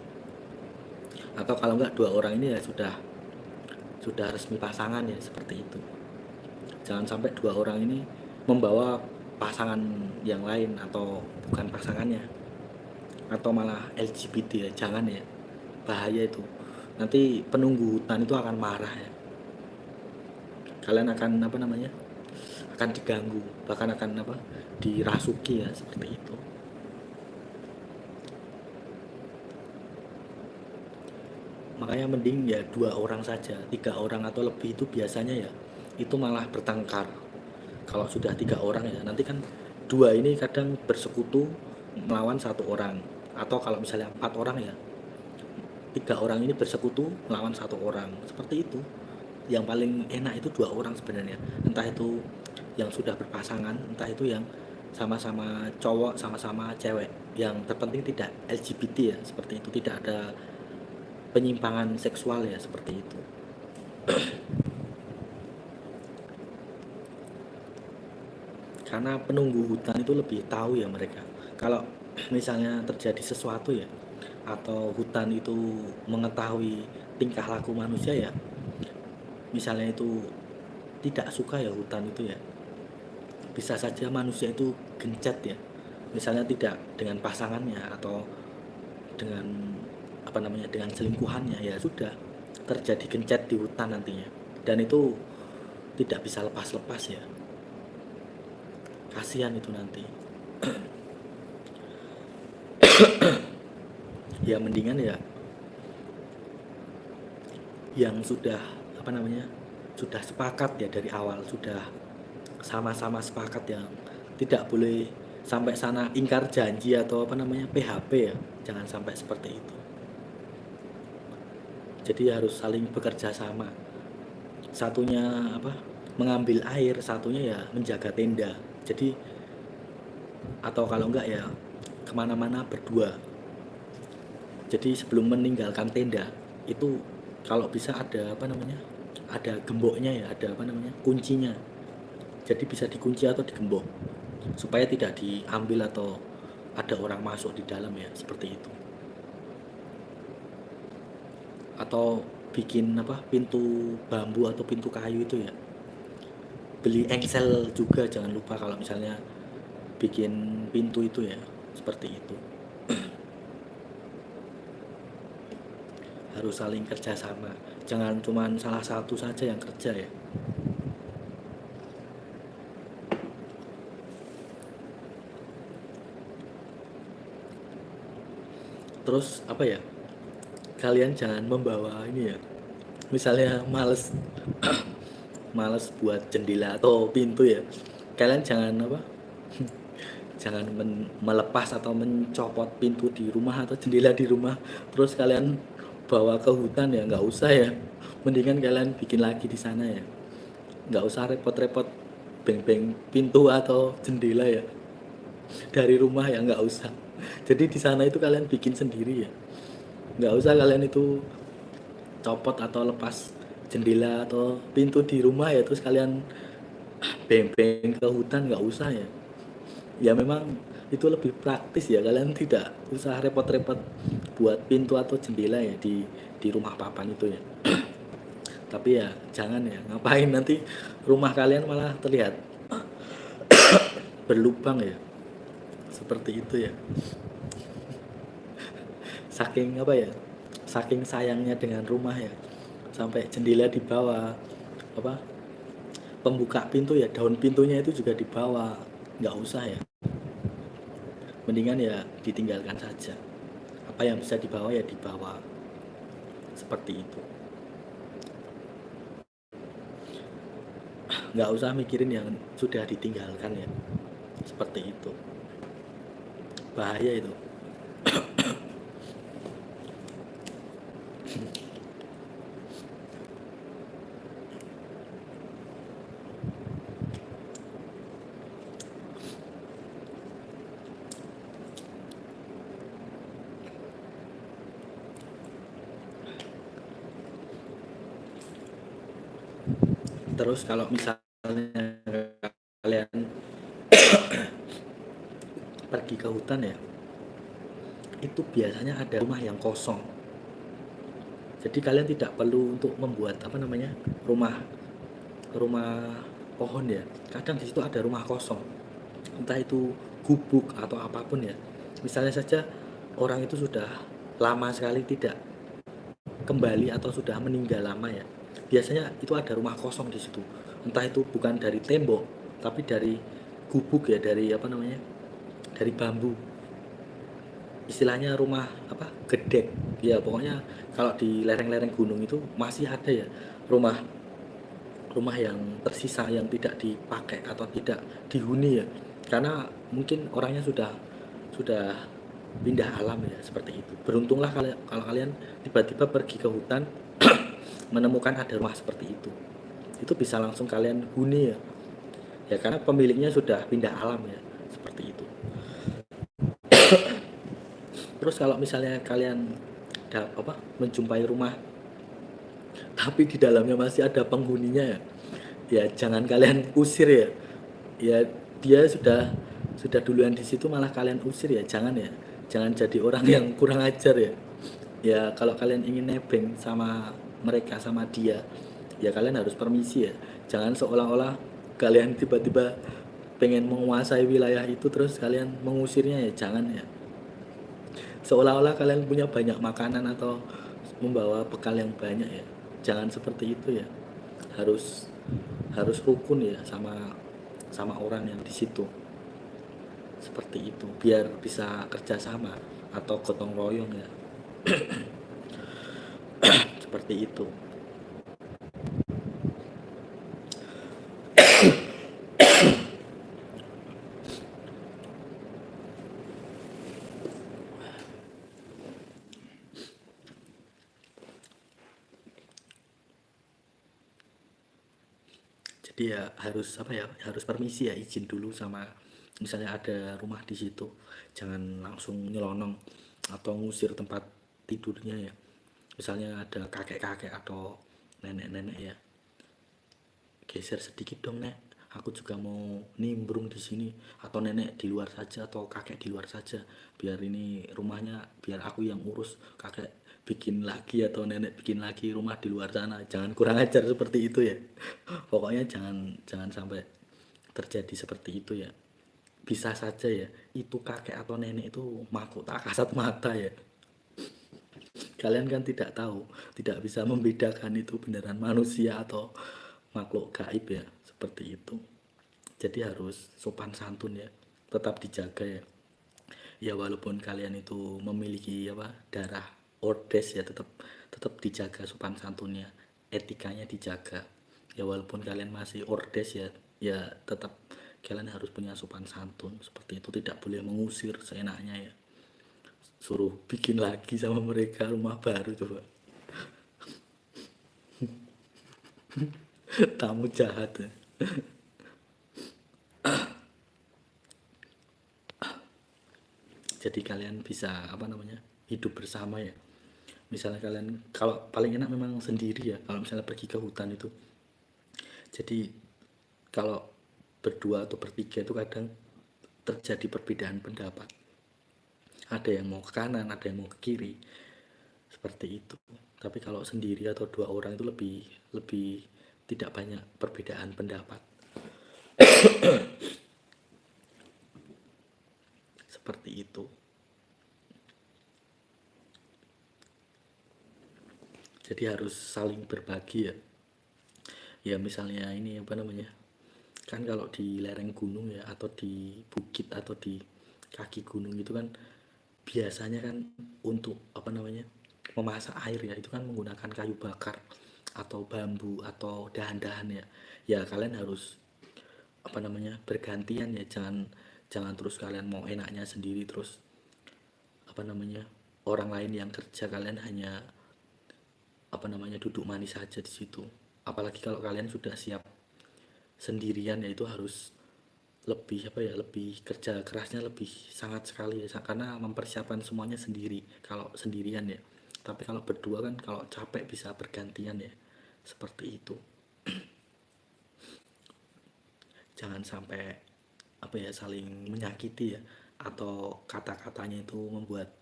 Atau kalau enggak 2 orang ini ya sudah resmi pasangan ya, seperti itu. Jangan sampai 2 orang ini membawa pasangan yang lain atau bukan pasangannya, atau malah LGBT ya, jangan ya, bahaya itu. Nanti penunggu hutan itu akan marah ya. Kalian akan akan diganggu, bahkan akan dirasuki ya, seperti itu. Makanya mending ya 2 orang saja, 3 orang atau lebih itu biasanya ya itu malah bertengkar. Kalau sudah 3 orang ya nanti kan 2 ini kadang bersekutu melawan 1 orang, atau kalau misalnya 4 orang ya 3 orang ini bersekutu melawan 1 orang, seperti itu. Yang paling enak itu 2 orang sebenarnya, entah itu yang sudah berpasangan, entah itu yang sama-sama cowok sama-sama cewek, yang terpenting tidak LGBT ya, seperti itu, tidak ada penyimpangan seksual ya, seperti itu. Karena penunggu hutan itu lebih tahu ya mereka. Kalau misalnya terjadi sesuatu ya, atau hutan itu mengetahui tingkah laku manusia ya, misalnya itu tidak suka ya hutan itu ya, bisa saja manusia itu gencet ya. Misalnya tidak dengan pasangannya atau dengan dengan selingkuhannya, ya sudah terjadi gencet di hutan nantinya, dan itu tidak bisa lepas-lepas ya, kasihan itu nanti. Ya mendingan ya yang sudah sudah sepakat ya dari awal, sudah sama-sama sepakat ya, tidak boleh sampai sana ingkar janji atau PHP ya, jangan sampai seperti itu. Jadi harus saling bekerja sama. Satunya apa? Mengambil air, satunya ya menjaga tenda. Jadi atau kalau enggak ya kemana-mana berdua. Jadi sebelum meninggalkan tenda itu kalau bisa ada apa namanya? Ada gemboknya ya, ada apa namanya? Kuncinya. Jadi bisa dikunci atau digembok supaya tidak diambil atau ada orang masuk di dalam ya, seperti itu. Atau bikin apa? Pintu bambu atau pintu kayu itu ya. Beli engsel juga jangan lupa kalau misalnya bikin pintu itu ya, seperti itu. Harus saling kerjasama, jangan cuma salah satu saja yang kerja ya. Terus apa ya, kalian jangan membawa ini ya, misalnya males males buat jendela atau pintu ya, kalian jangan apa, jangan melepas atau mencopot pintu di rumah atau jendela di rumah terus kalian bawa ke hutan ya, nggak usah ya. Mendingan kalian bikin lagi di sana ya, nggak usah repot-repot beng-beng pintu atau jendela ya dari rumah ya, nggak usah. Jadi di sana itu kalian bikin sendiri ya, nggak usah kalian itu copot atau lepas jendela atau pintu di rumah ya terus kalian beng-beng ke hutan, nggak usah ya. Ya memang itu lebih praktis ya, kalian tidak usah repot-repot buat pintu atau jendela ya di rumah papan itu ya. Tapi ya jangan ya, ngapain nanti rumah kalian malah terlihat berlubang ya, seperti itu ya. Saking apa ya, saking sayangnya dengan rumah ya, sampai jendela di bawah, apa, pembuka pintu ya, daun pintunya itu juga dibawa. Nggak usah ya, mendingan ya ditinggalkan saja. Apa yang bisa dibawa ya dibawa, seperti itu. Nggak usah mikirin yang sudah ditinggalkan ya, seperti itu. Bahaya itu. Terus kalau misalnya kalian pergi ke hutan ya, itu biasanya ada rumah yang kosong. Jadi kalian tidak perlu untuk membuat apa namanya, rumah rumah pohon ya. Kadang di situ ada rumah kosong, entah itu gubuk atau apapun ya. Misalnya saja orang itu sudah lama sekali tidak kembali atau sudah meninggal lama ya, biasanya itu ada rumah kosong di situ. Entah itu bukan dari tembok tapi dari gubuk ya, dari apa namanya, dari bambu. Istilahnya rumah apa, gedek ya, pokoknya kalau di lereng-lereng gunung itu masih ada ya rumah rumah yang tersisa yang tidak dipakai atau tidak dihuni ya, karena mungkin orangnya sudah pindah alam ya, seperti itu. Beruntunglah kalau kalian tiba-tiba pergi ke hutan menemukan ada rumah seperti itu bisa langsung kalian huni ya, ya karena pemiliknya sudah pindah alam ya, seperti itu. Terus kalau misalnya kalian apa, menjumpai rumah tapi di dalamnya masih ada penghuninya ya, ya jangan kalian usir ya. Ya dia sudah duluan di situ malah kalian usir ya, jangan ya. Jangan jadi orang yang kurang ajar ya. Ya kalau kalian ingin nebeng sama mereka, sama dia, ya kalian harus permisi ya. Jangan seolah-olah kalian tiba-tiba pengen menguasai wilayah itu terus kalian mengusirnya ya, jangan ya. Seolah-olah kalian punya banyak makanan atau membawa bekal yang banyak ya, jangan seperti itu ya. Harus harus rukun ya sama sama orang yang di situ, seperti itu biar bisa kerjasama atau gotong royong ya, seperti itu. Jadi ya harus apa ya, harus permisi ya, izin dulu sama misalnya ada rumah di situ, jangan langsung nyelonong atau ngusir tempat tidurnya ya. Misalnya ada kakek-kakek atau nenek-nenek ya, geser sedikit dong nek, aku juga mau nimbrung di sini, atau nenek di luar saja atau kakek di luar saja, biar ini rumahnya biar aku yang urus, kakek bikin lagi atau nenek bikin lagi rumah di luar sana. Jangan kurang ajar seperti itu ya. Pokoknya jangan jangan sampai terjadi seperti itu ya. Bisa saja ya itu kakek atau nenek itu makhluk tak kasat mata ya, kalian kan tidak tahu, tidak bisa membedakan itu beneran manusia atau makhluk gaib ya, seperti itu. Jadi harus sopan santun ya, tetap dijaga ya. Ya walaupun kalian itu memiliki apa darah ordes ya, tetap tetap dijaga sopan santunnya, etikanya dijaga. Ya walaupun kalian masih ordes ya, ya tetap kalian harus punya sopan santun seperti itu, tidak boleh mengusir seenaknya ya, suruh bikin lagi sama mereka rumah baru coba. Tamu jahat ya. Jadi kalian bisa apa namanya, hidup bersama ya. Misalnya kalian kalau paling enak memang sendiri ya, kalau misalnya pergi ke hutan itu. Jadi kalau berdua atau bertiga itu kadang terjadi perbedaan pendapat, ada yang mau ke kanan, ada yang mau ke kiri, seperti itu. Tapi kalau sendiri atau dua orang itu lebih lebih tidak banyak perbedaan pendapat, seperti itu. Jadi harus saling berbagi ya. Ya misalnya ini apa namanya, kan kalau di lereng gunung ya, atau di bukit atau di kaki gunung itu kan biasanya kan untuk apa namanya, memasak air ya, itu kan menggunakan kayu bakar atau bambu atau dahan-dahan ya. Ya kalian harus apa namanya, bergantian ya, jangan jangan terus kalian mau enaknya sendiri, terus apa namanya, orang lain yang kerja, kalian hanya apa namanya duduk manis saja di situ. Apalagi kalau kalian sudah siap sendirian ya, itu harus lebih apa ya, lebih kerja kerasnya lebih sangat sekali ya, karena mempersiapkan semuanya sendiri kalau sendirian ya. Tapi kalau berdua kan kalau capek bisa bergantian ya, seperti itu. Jangan sampai apa ya, saling menyakiti ya, atau kata-katanya itu membuat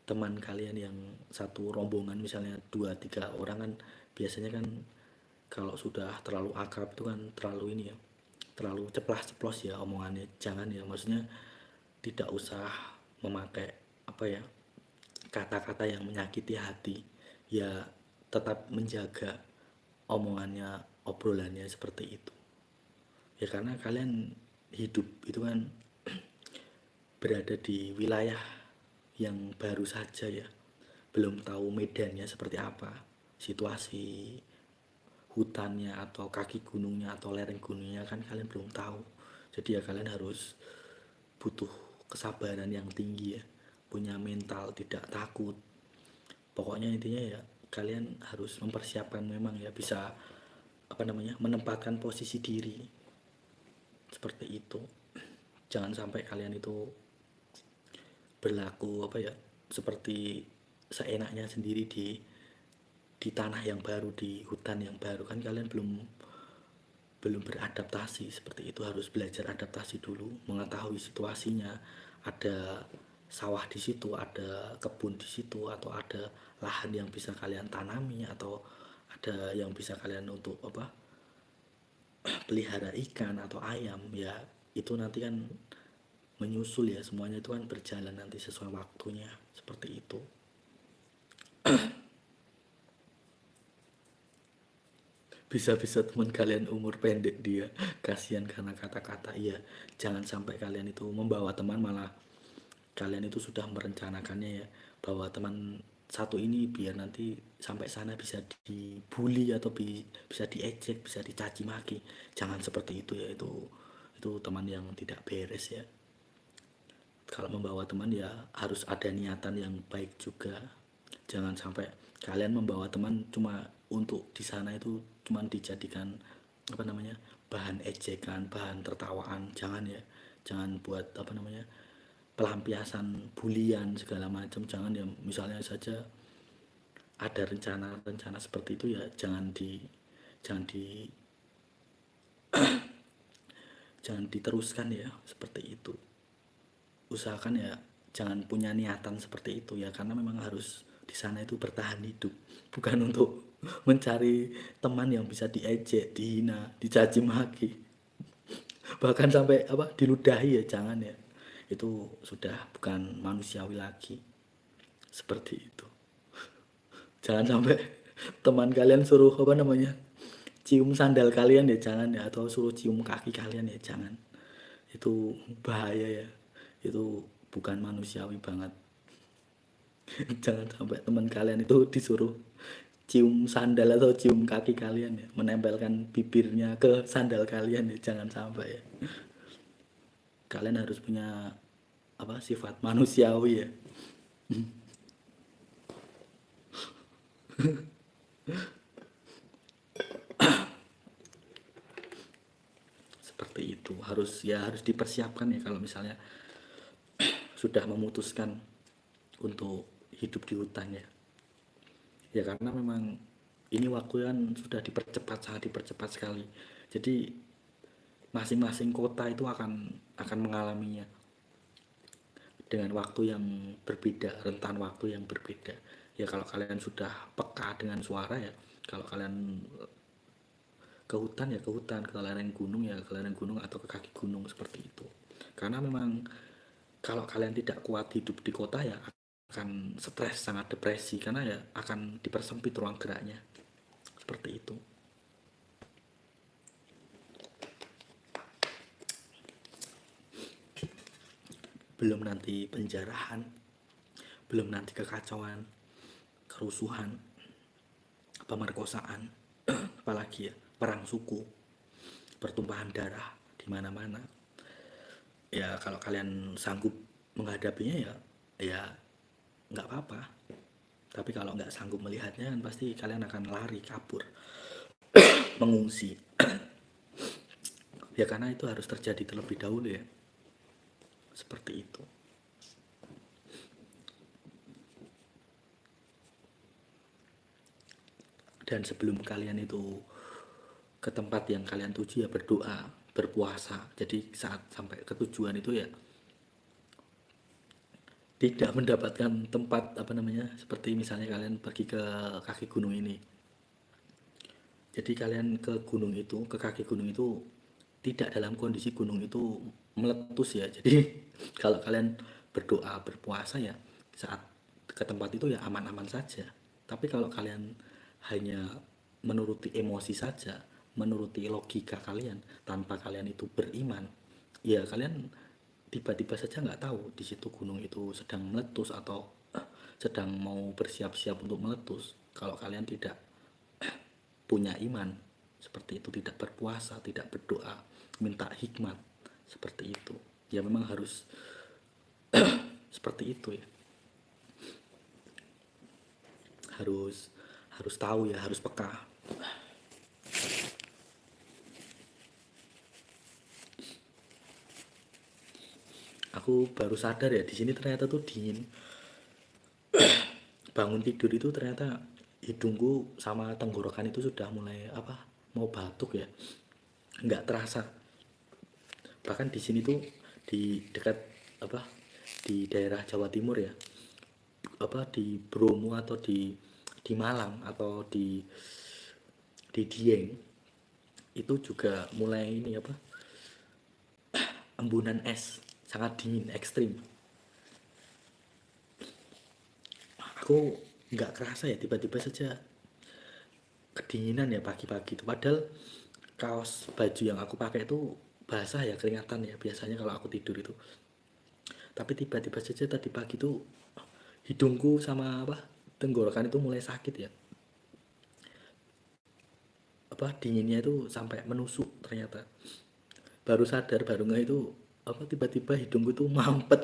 teman kalian yang satu rombongan misalnya 2 3 orang kan, biasanya kan kalau sudah terlalu akrab itu kan terlalu ini ya, terlalu ceplas-ceplos ya omongannya. Jangan ya, maksudnya tidak usah memakai apa ya, kata-kata yang menyakiti hati ya, tetap menjaga omongannya, obrolannya seperti itu ya, karena kalian hidup itu kan berada di wilayah yang baru saja ya, belum tahu medannya seperti apa, situasi hutannya atau kaki gunungnya atau lereng gunungnya kan kalian belum tahu. Jadi ya kalian harus butuh kesabaran yang tinggi ya, punya mental tidak takut. Pokoknya intinya ya kalian harus mempersiapkan memang ya, bisa apa namanya, menempatkan posisi diri seperti itu. Jangan sampai kalian itu berlaku apa ya, seperti seenaknya sendiri di tanah yang baru, di hutan yang baru, kan kalian belum belum beradaptasi seperti itu. Harus belajar adaptasi dulu, mengetahui situasinya, ada sawah di situ, ada kebun di situ, atau ada lahan yang bisa kalian tanami, atau ada yang bisa kalian untuk apa, pelihara ikan atau ayam ya. Itu nanti kan menyusul ya, semuanya itu kan berjalan nanti sesuai waktunya, seperti itu. Bisa-bisa teman kalian umur pendek dia, kasihan karena kata-kata. Iya, jangan sampai kalian itu membawa teman, malah kalian itu sudah merencanakannya ya, bahwa teman satu ini biar nanti sampai sana bisa dibully atau bisa diejek, bisa dicaci maki. Jangan seperti itu ya, itu teman yang tidak beres ya. Kalau membawa teman ya harus ada niatan yang baik juga. Jangan sampai kalian membawa teman cuma untuk di sana itu cuma dijadikan apa namanya, bahan ejekan, bahan tertawaan, jangan ya. Jangan buat apa namanya, pelampiasan bulian segala macam, jangan ya. Misalnya saja ada rencana-rencana seperti itu ya, jangan di jangan diteruskan ya seperti itu. Usahakan ya jangan punya niatan seperti itu ya, karena memang harus di sana itu bertahan hidup, bukan untuk mencari teman yang bisa diejek, dihina, dicaci maki, bahkan sampai apa diludahi ya, jangan ya. Itu sudah bukan manusiawi lagi seperti itu. Jangan sampai teman kalian suruh apa namanya, cium sandal kalian ya jangan ya, atau suruh cium kaki kalian ya jangan. Itu bahaya ya, itu bukan manusiawi banget. Jangan sampai teman kalian itu disuruh cium sandal atau cium kaki kalian ya, menempelkan bibirnya ke sandal kalian ya, jangan sampai ya. Kalian harus punya apa, sifat manusiawi ya. Seperti itu, harus dipersiapkan ya kalau misalnya sudah memutuskan untuk hidup di hutan ya. Ya karena memang ini waktu kan sudah dipercepat, sangat dipercepat sekali. Jadi masing-masing kota itu akan mengalaminya dengan waktu yang berbeda, rentan waktu yang berbeda. Ya kalau kalian sudah peka dengan suara ya, kalau kalian ke hutan ya ke hutan, ke lereng gunung ya ke lereng gunung atau ke kaki gunung seperti itu. Karena memang kalau kalian tidak kuat hidup di kota ya akan stres, sangat depresi, karena ya akan dipersempit ruang geraknya seperti itu. Belum nanti penjarahan, belum nanti kekacauan, kerusuhan, pemerkosaan, apalagi ya perang suku, pertumpahan darah di mana-mana. Ya kalau kalian sanggup menghadapinya ya nggak apa-apa. Tapi kalau nggak sanggup melihatnya kan pasti kalian akan lari, kabur, mengungsi. Ya karena itu harus terjadi terlebih dahulu ya. Seperti itu. Dan sebelum kalian itu ke tempat yang kalian tuju ya berdoa, berpuasa. Jadi saat sampai ke tujuan itu ya tidak mendapatkan tempat apa namanya, seperti misalnya kalian pergi ke kaki gunung ini. Jadi kalian ke gunung itu, ke kaki gunung itu tidak dalam kondisi gunung itu meletus ya. Jadi kalau kalian berdoa, berpuasa ya saat ke tempat itu ya aman-aman saja. Tapi kalau kalian hanya menuruti emosi saja, menuruti logika kalian tanpa kalian itu beriman, ya kalian tiba-tiba saja nggak tahu di situ gunung itu sedang meletus atau sedang mau bersiap-siap untuk meletus. Kalau kalian tidak punya iman seperti itu, tidak berpuasa, tidak berdoa, minta hikmat seperti itu, ya memang harus seperti itu ya. Harus tahu ya, harus peka. Aku baru sadar ya, di sini ternyata tuh dingin. Bangun tidur itu ternyata hidungku sama tenggorokan itu sudah mulai apa, mau batuk ya, nggak terasa. Bahkan di sini tuh di dekat apa, di daerah Jawa Timur ya, apa di Bromo atau di Malang atau di Dieng itu juga mulai ini apa, embunan es, sangat dingin ekstrim. Aku nggak kerasa ya, tiba-tiba saja kedinginan ya pagi-pagi itu, padahal kaos baju yang aku pakai itu basah ya, keringatan ya biasanya kalau aku tidur itu. Tapi tiba-tiba saja tadi pagi tuh hidungku sama apa, tenggorokan itu mulai sakit ya, apa dinginnya itu sampai menusuk ternyata. Baru sadar, baru nggak itu apa, tiba-tiba hidungku tuh mampet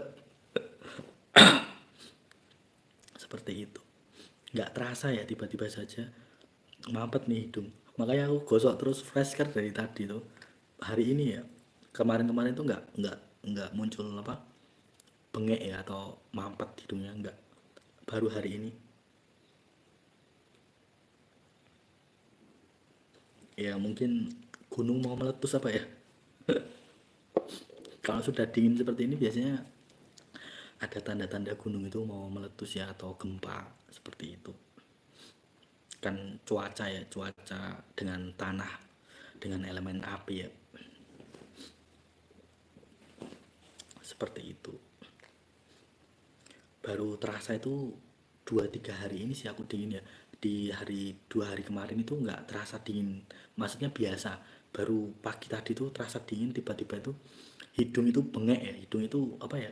seperti itu. Nggak terasa ya, tiba-tiba saja mampet nih hidung. Makanya aku gosok terus fresh kan dari tadi tuh. Hari ini ya, kemarin-kemarin tuh nggak muncul apa bengek ya atau mampet hidungnya, nggak, baru hari ini. Ya mungkin gunung mau meletus apa ya. Kalau sudah dingin seperti ini biasanya ada tanda-tanda gunung itu mau meletus ya, atau gempa seperti itu. Kan cuaca ya, cuaca dengan tanah, dengan elemen api ya, seperti itu. Baru terasa itu 2-3 hari ini sih aku dingin ya. Di hari 2 hari kemarin itu nggak terasa dingin, maksudnya biasa. Baru pagi tadi tuh terasa dingin, tiba-tiba itu hidung itu bengek ya, hidung itu apa ya,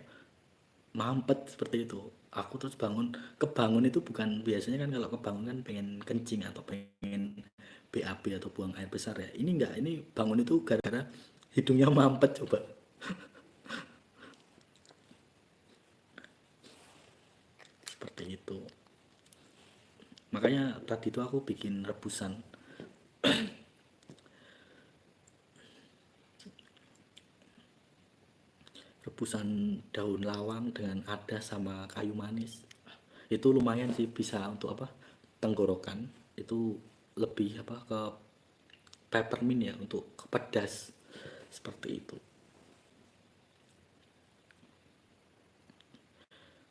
mampet seperti itu. Aku terus kebangun itu bukan biasanya kan, kalau kebangun kan pengen kencing atau pengen BAB atau buang air besar ya. Ini enggak, ini bangun itu gara-gara hidungnya mampet coba. Seperti itu. Makanya tadi itu aku bikin rebusan daun lawang dengan ada sama kayu manis. Itu lumayan sih, bisa untuk apa? Tenggorokan. Itu lebih apa ke peppermint ya, untuk pedas seperti itu.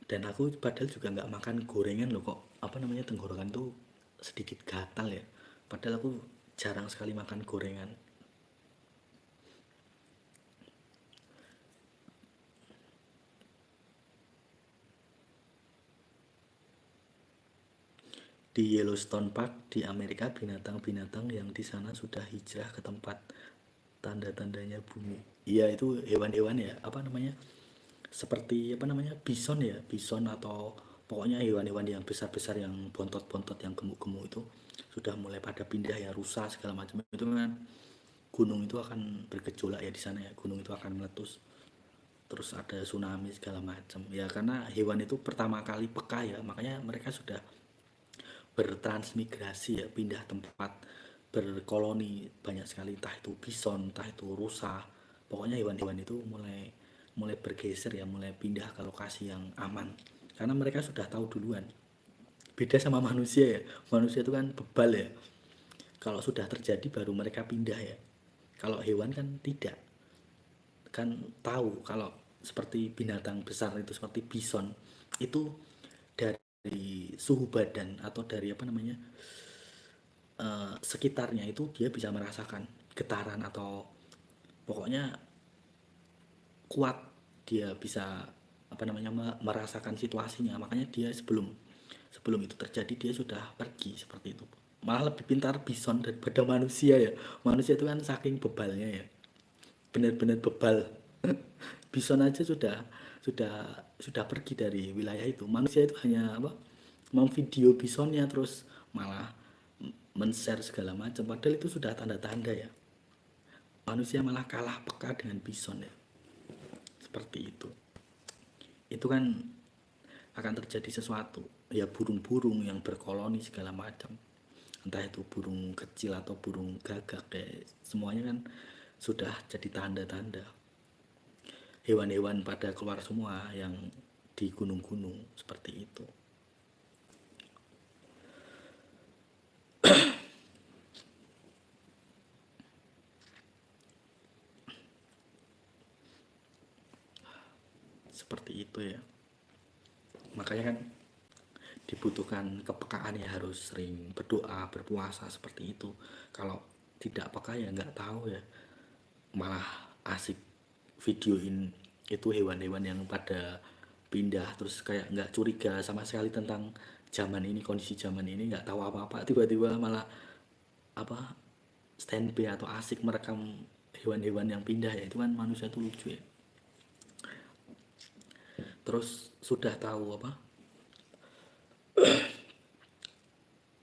Dan aku padahal juga nggak makan gorengan loh, kok apa namanya tenggorokan tuh sedikit gatal ya, padahal aku jarang sekali makan gorengan. Di Yellowstone Park di Amerika, binatang-binatang yang di sana sudah hijrah ke tempat tanda-tandanya bumi. Iya, itu hewan-hewan ya, apa namanya, seperti apa namanya, bison ya, bison atau pokoknya hewan-hewan yang besar-besar, yang bontot-bontot, yang gemuk-gemuk itu sudah mulai pada pindah ya, rusa segala macam itu kan. Gunung itu akan bergejolak ya di sana ya, gunung itu akan meletus, terus ada tsunami segala macam ya, karena hewan itu pertama kali peka ya, makanya mereka sudah bertransmigrasi ya, pindah tempat, berkoloni banyak sekali, entah itu bison, entah itu rusa, pokoknya hewan-hewan itu mulai mulai bergeser ya, mulai pindah ke lokasi yang aman, karena mereka sudah tahu duluan. Beda sama manusia ya, manusia itu kan bebal ya, kalau sudah terjadi baru mereka pindah ya. Kalau hewan kan tidak, kan tahu. Kalau seperti binatang besar itu seperti bison itu, dari suhu badan atau dari apa namanya, sekitarnya itu dia bisa merasakan getaran, atau pokoknya kuat, dia bisa apa namanya, merasakan situasinya, makanya dia sebelum sebelum itu terjadi dia sudah pergi seperti itu. Malah lebih pintar bison daripada manusia ya, manusia itu kan saking bebalnya ya, benar-benar bebal. Bison aja sudah pergi dari wilayah itu, manusia itu hanya apa, memvideo bisonnya terus malah men-share segala macam, padahal itu sudah tanda-tanda ya. Manusia malah kalah peka dengan bison ya, seperti itu kan akan terjadi sesuatu ya, burung-burung yang berkoloni segala macam, entah itu burung kecil atau burung gagak, kayak semuanya kan sudah jadi tanda-tanda. Hewan-hewan pada keluar semua yang di gunung-gunung seperti itu. Seperti itu ya, makanya kan dibutuhkan kepekaan ya, harus sering berdoa, berpuasa seperti itu. Kalau tidak peka ya nggak tahu ya, malah asik videoin itu hewan-hewan yang pada pindah, terus kayak nggak curiga sama sekali tentang zaman ini, kondisi zaman ini, nggak tahu apa-apa, tiba-tiba malah apa, standby atau asik merekam hewan-hewan yang pindah ya. Itu kan manusia tuh lucu ya. Terus sudah tahu apa,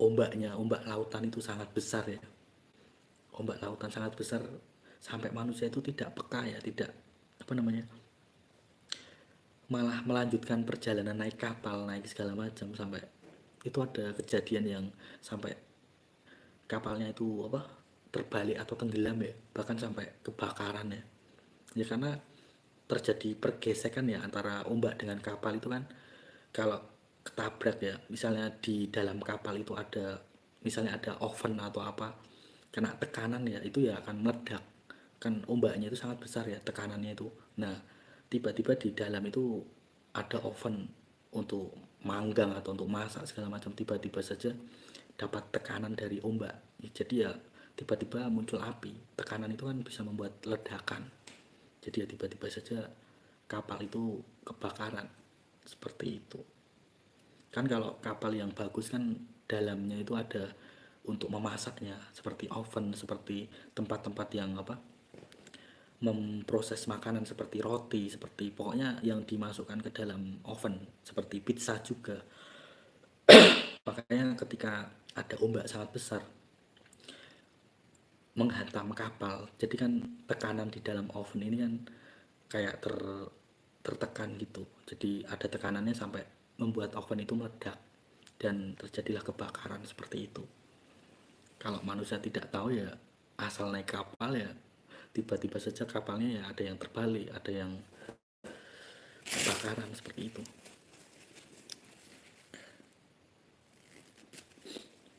ombak lautan itu sangat besar ya, ombak lautan sangat besar, sampai manusia itu tidak peka ya, tidak apa namanya, malah melanjutkan perjalanan naik kapal, naik segala macam, sampai itu ada kejadian yang sampai kapalnya itu apa, terbalik atau tenggelam ya, bahkan sampai kebakaran ya. Ya karena terjadi pergesekan ya antara ombak dengan kapal itu kan. Kalau ketabrak ya, misalnya di dalam kapal itu ada, misalnya ada oven atau apa, kena tekanan ya, itu ya akan meledak. Kan ombaknya itu sangat besar ya, tekanannya itu. Nah, tiba-tiba di dalam itu ada oven untuk manggang atau untuk masak segala macam, tiba-tiba saja dapat tekanan dari ombak. Jadi ya tiba-tiba muncul api. Tekanan itu kan bisa membuat ledakan. Jadi ya tiba-tiba saja kapal itu kebakaran. Seperti itu. Kan kalau kapal yang bagus kan dalamnya itu ada untuk memasaknya, seperti oven, seperti tempat-tempat yang apa, memproses makanan seperti roti, seperti pokoknya yang dimasukkan ke dalam oven, seperti pizza juga. Makanya ketika ada ombak sangat besar menghantam kapal, jadi kan tekanan di dalam oven ini kan kayak tertekan gitu. Jadi ada tekanannya sampai membuat oven itu meledak dan terjadilah kebakaran seperti itu. Kalau manusia tidak tahu ya, asal naik kapal ya tiba-tiba saja kapalnya ya ada yang terbalik, ada yang kebakaran seperti itu.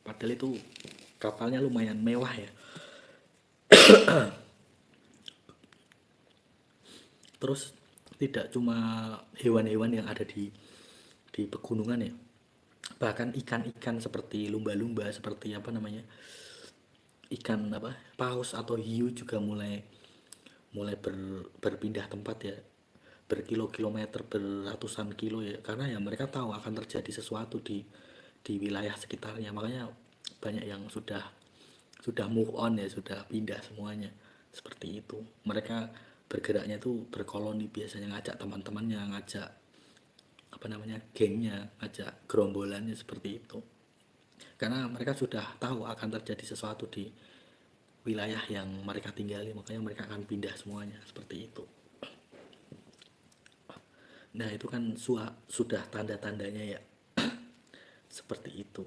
Padahal itu kapalnya lumayan mewah ya. Terus tidak cuma hewan-hewan yang ada di pegunungan ya, bahkan ikan-ikan seperti lumba-lumba, seperti apa namanya, ikan apa, paus atau hiu juga mulai mulai berpindah tempat ya, berkilo-kilometer, beratusan kilo ya, karena ya mereka tahu akan terjadi sesuatu di wilayah sekitarnya. Makanya banyak yang sudah move on ya, sudah pindah semuanya seperti itu. Mereka bergeraknya itu berkoloni, biasanya ngajak teman-temannya, ngajak apa namanya, gengnya, ngajak gerombolannya seperti itu, karena mereka sudah tahu akan terjadi sesuatu di wilayah yang mereka tinggali, makanya mereka akan pindah semuanya seperti itu. Nah itu kan sudah tanda-tandanya ya, seperti itu.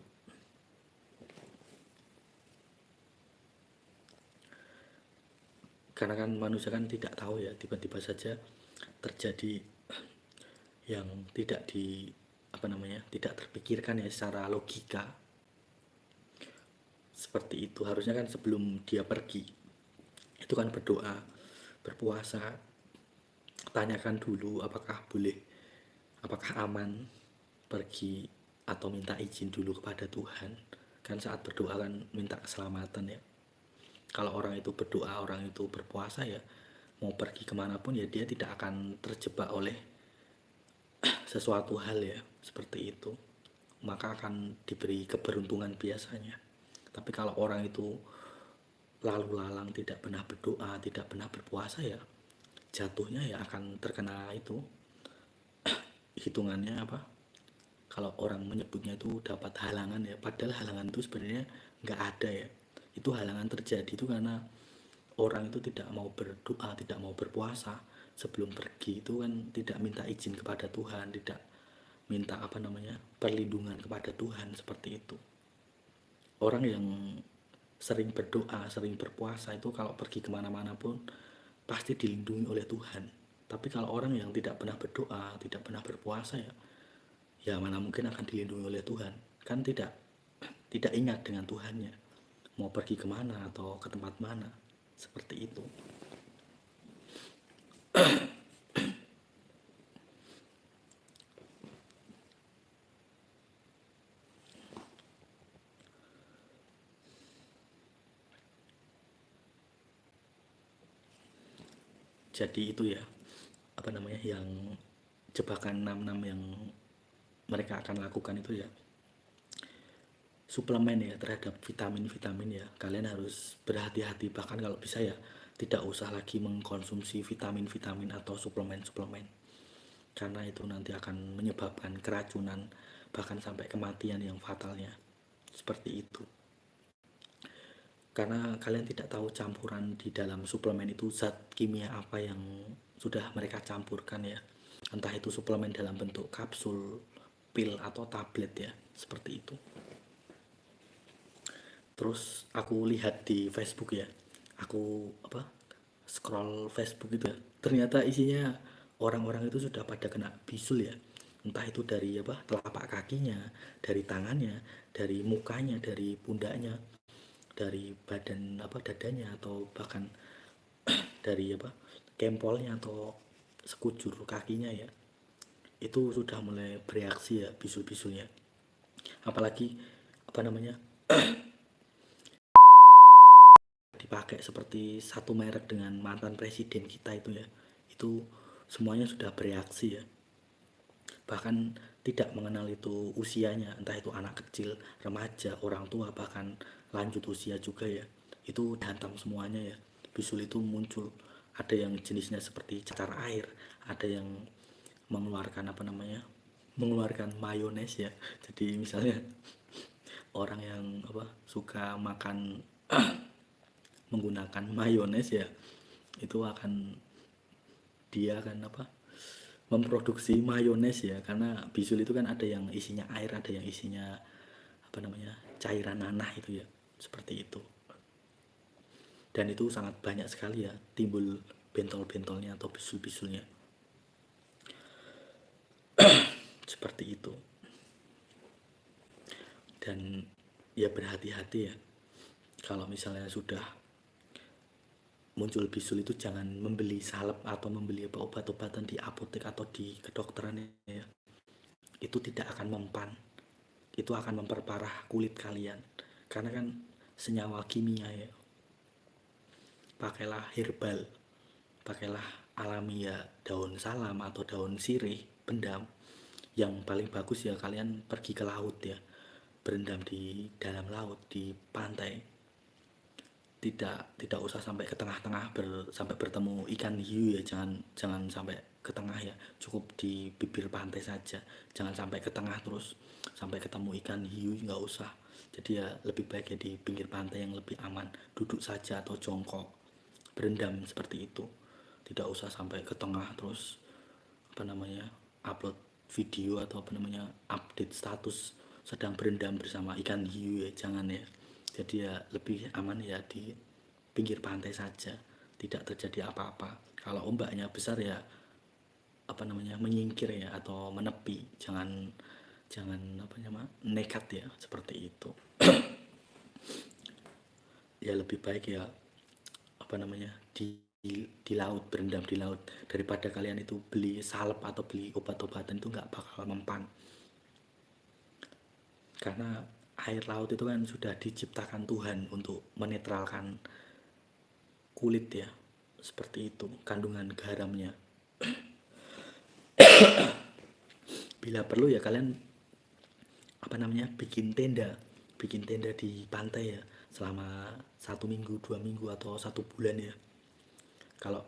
Karena kan manusia kan tidak tahu ya, tiba-tiba saja terjadi yang tidak di apa namanya, tidak terpikirkan ya secara logika. Seperti itu, harusnya kan sebelum dia pergi itu kan berdoa, berpuasa, tanyakan dulu apakah boleh, apakah aman pergi, atau minta izin dulu kepada Tuhan. Kan saat berdoa kan minta keselamatan ya. Kalau orang itu berdoa, orang itu berpuasa ya, mau pergi kemanapun ya dia tidak akan terjebak oleh sesuatu hal ya, seperti itu. Maka akan diberi keberuntungan biasanya. Tapi kalau orang itu lalu lalang, tidak pernah berdoa, tidak pernah berpuasa ya, jatuhnya ya akan terkena itu, hitungannya apa, kalau orang menyebutnya itu dapat halangan ya, padahal halangan itu sebenarnya nggak ada ya. Itu halangan terjadi itu karena orang itu tidak mau berdoa, tidak mau berpuasa sebelum pergi, itu kan tidak minta izin kepada Tuhan, tidak minta apa namanya, perlindungan kepada Tuhan, seperti itu. Orang yang sering berdoa, sering berpuasa itu kalau pergi kemana-mana pun pasti dilindungi oleh Tuhan. Tapi kalau orang yang tidak pernah berdoa, tidak pernah berpuasa ya, ya mana mungkin akan dilindungi oleh Tuhan. Kan tidak ingat dengan Tuhannya, mau pergi kemana atau ke tempat mana, seperti itu. Jadi itu ya, apa namanya, yang jebakan 66 yang mereka akan lakukan itu ya, suplemen ya terhadap vitamin-vitamin ya. Kalian harus berhati-hati, bahkan kalau bisa ya tidak usah lagi mengkonsumsi vitamin-vitamin atau suplemen-suplemen, karena itu nanti akan menyebabkan keracunan, bahkan sampai kematian yang fatalnya, seperti itu. Karena kalian tidak tahu campuran di dalam suplemen itu zat kimia apa yang sudah mereka campurkan ya, entah itu suplemen dalam bentuk kapsul, pil atau tablet ya, seperti itu. Terus aku lihat di Facebook ya, aku scroll Facebook itu ya, ternyata isinya orang-orang itu sudah pada kena bisul ya, entah itu dari telapak kakinya, dari tangannya, dari mukanya, dari pundaknya, dari badan dadanya, atau bahkan dari kempolnya atau sekujur kakinya ya, itu sudah mulai bereaksi ya bisul-bisulnya. Apalagi dipakai seperti satu merek dengan mantan presiden kita itu ya, itu semuanya sudah bereaksi ya, bahkan tidak mengenal itu usianya, entah itu anak kecil, remaja, orang tua, bahkan lanjut usia juga ya, itu dihantam semuanya ya. Bisul itu muncul, ada yang jenisnya seperti cacar air, ada yang mengeluarkan mengeluarkan mayones ya. Jadi misalnya orang yang suka makan menggunakan mayones ya, itu dia akan memproduksi mayones ya, karena bisul itu kan ada yang isinya air, ada yang isinya cairan nanah itu ya, seperti itu. Dan itu sangat banyak sekali ya timbul bentol-bentolnya atau bisul-bisulnya, seperti itu. Dan ya berhati-hati ya, kalau misalnya sudah muncul bisul itu jangan membeli salep atau membeli obat-obatan di apotek atau di kedokteran ya. Itu tidak akan mempan, itu akan memperparah kulit kalian, karena kan senyawa kimia ya. Pakailah herbal, pakailah alami ya, daun salam atau daun sirih, pendam. Yang paling bagus ya kalian pergi ke laut ya, berendam di dalam laut, di pantai. Tidak usah sampai ke tengah-tengah sampai bertemu ikan hiu ya, jangan sampai ke tengah ya, cukup di bibir pantai saja, jangan sampai ke tengah terus sampai ketemu ikan hiu, nggak usah. Jadi ya lebih baik ya di pinggir pantai yang lebih aman, duduk saja atau jongkok berendam seperti itu, tidak usah sampai ke tengah terus upload video atau update status sedang berendam bersama ikan hiu ya, jangan ya. Jadi ya lebih aman ya di pinggir pantai saja, tidak terjadi apa-apa. Kalau ombaknya besar ya menyingkir ya atau menepi, jangan nekat ya, seperti itu. Ya lebih baik ya di laut, berendam di laut, daripada kalian itu beli salep atau beli obat-obatan, itu nggak bakal mempan. Karena air laut itu kan sudah diciptakan Tuhan untuk menetralkan kulit ya, seperti itu kandungan garamnya. Bila perlu ya kalian bikin tenda di pantai ya, selama 1 minggu, 2 minggu, atau 1 bulan ya. Kalau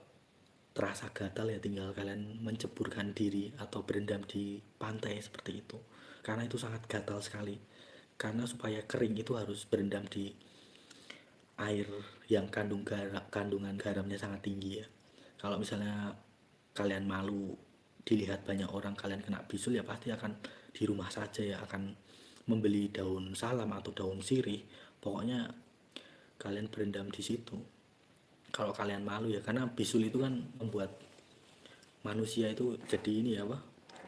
terasa gatal ya tinggal kalian menceburkan diri atau berendam di pantai seperti itu, karena itu sangat gatal sekali. Karena supaya kering itu harus berendam di air yang kandungan garamnya sangat tinggi ya. Kalau misalnya kalian malu dilihat banyak orang kalian kena bisul, ya pasti akan di rumah saja ya, akan membeli daun salam atau daun sirih, pokoknya kalian berendam di situ. Kalau kalian malu ya, karena bisul itu kan membuat manusia itu jadi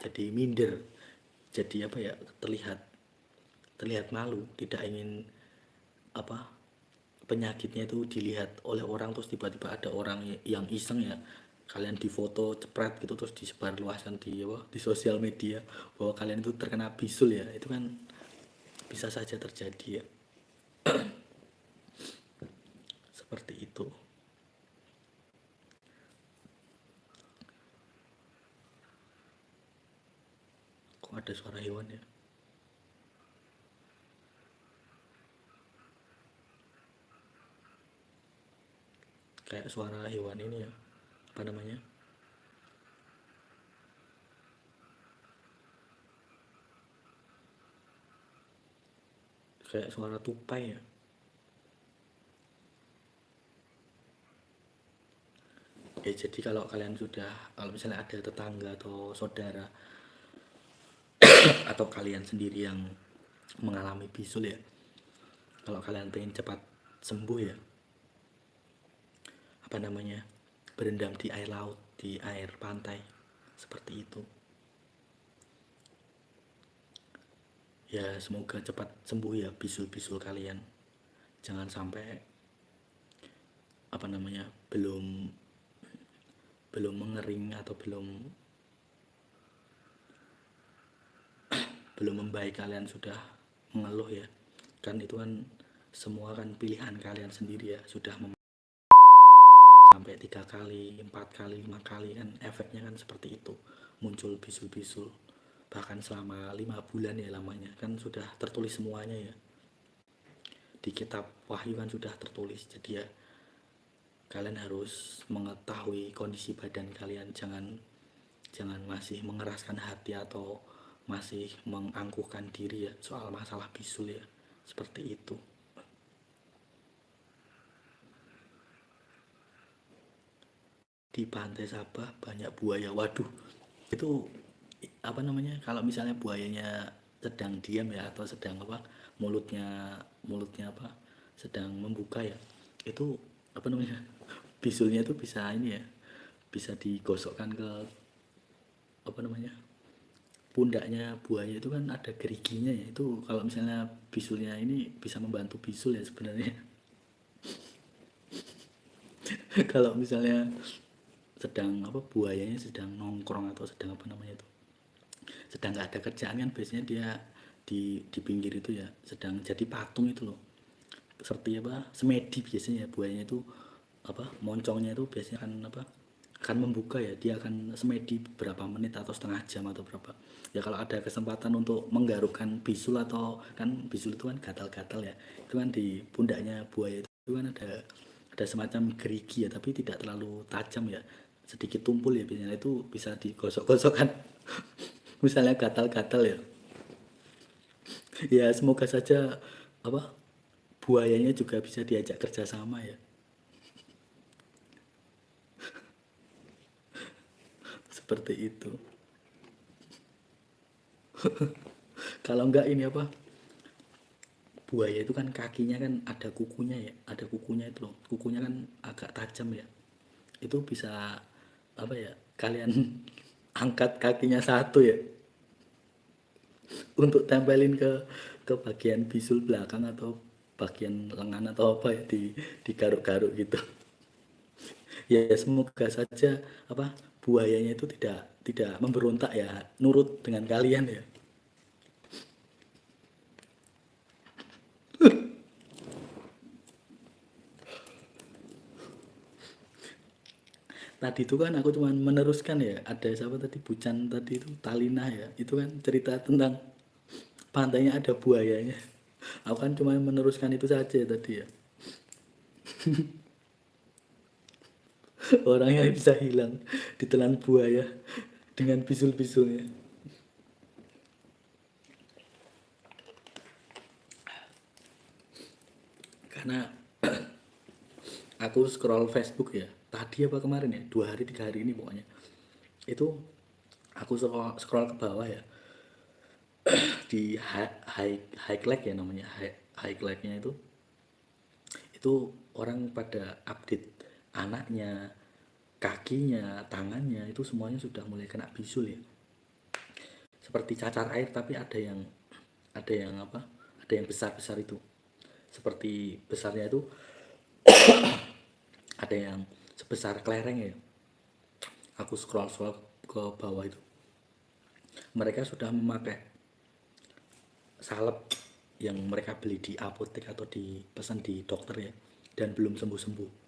jadi minder, jadi terlihat malu, tidak ingin penyakitnya itu dilihat oleh orang. Terus tiba-tiba ada orang yang iseng ya, kalian difoto cepret gitu, terus disebarluaskan di sosial media bahwa kalian itu terkena bisul ya, itu kan bisa saja terjadi ya. Seperti itu. Kok ada suara hewan ya? Kayak suara hewan ini ya, kayak suara tupai ya. Ya jadi kalau misalnya ada tetangga atau saudara atau kalian sendiri yang mengalami bisul ya, kalau kalian pengen cepat sembuh ya apa namanya, berendam di air laut, di air pantai, seperti itu. Ya semoga cepat sembuh ya bisul-bisul kalian. Jangan sampai apa namanya, belum belum mengering atau belum membaik kalian sudah mengeluh ya. Kan itu kan semua kan pilihan kalian sendiri ya. Sudah sampai 3 kali, 4 kali, 5 kali kan efeknya kan seperti itu. Muncul bisul-bisul. Bahkan selama 5 bulan ya lamanya. Kan sudah tertulis semuanya ya. Di kitab Wahyu kan sudah tertulis. Jadi ya kalian harus mengetahui kondisi badan kalian. Jangan masih mengeraskan hati atau masih mengangkuhkan diri ya soal masalah bisul ya. Seperti itu. Di pantai Sabah banyak buaya. Waduh, itu apa namanya, kalau misalnya buayanya sedang diam ya atau sedang apa, mulutnya mulutnya apa, sedang membuka ya, itu apa namanya, bisulnya itu bisa ini ya, bisa digosokkan ke apa namanya, pundaknya buaya itu kan ada geriginya ya, itu kalau misalnya bisulnya ini bisa membantu bisul ya sebenarnya. Kalau misalnya sedang apa, buayanya sedang nongkrong atau sedang apa namanya itu, sedang nggak ada kerjaan kan biasanya dia di pinggir itu ya sedang jadi patung itu loh, seperti apa, semedi biasanya buayanya itu apa, moncongnya itu biasanya akan apa, akan membuka ya, dia akan semedi berapa menit atau setengah jam atau berapa ya. Kalau ada kesempatan untuk menggarukkan bisul, atau kan bisul itu kan gatal-gatal ya, itu kan di pundaknya buaya itu kan ada semacam gerigi ya, tapi tidak terlalu tajam ya, sedikit tumpul ya biasanya, itu bisa digosok-gosokkan. Misalnya gatal-gatal ya, ya semoga saja apa, buayanya juga bisa diajak kerjasama ya, seperti itu. Kalau enggak ini apa, buaya itu kan kakinya kan ada kukunya ya, ada kukunya itu loh, kukunya kan agak tajam ya, itu bisa apa ya, kalian angkat kakinya satu ya untuk tempelin ke bagian bisul belakang atau bagian lengan atau apa ya, digaruk-garuk gitu. Ya semoga saja apa, buayanya itu tidak memberontak ya, nurut dengan kalian ya. Tadi itu kan aku cuma meneruskan ya, ada siapa tadi, Bucan tadi itu, Talina ya, itu kan cerita tentang pantainya ada buayanya. Aku kan cuma meneruskan itu saja tadi ya. Orangnya bisa hilang ditelan buaya dengan bisul-bisulnya. Karena aku scroll Facebook ya, tadi apa kemarin ya, 2 hari 3 hari ini pokoknya, itu aku scroll ke bawah ya, di highlight ya namanya, highlightnya itu orang pada update anaknya, kakinya, tangannya, itu semuanya sudah mulai kena bisul ya, seperti cacar air, tapi ada yang apa, ada yang besar-besar itu, seperti besarnya itu ada yang sebesar kelereng ya. Aku scroll scroll ke bawah itu, mereka sudah memakai salep yang mereka beli di apotek atau dipesan di dokter ya, dan belum sembuh-sembuh.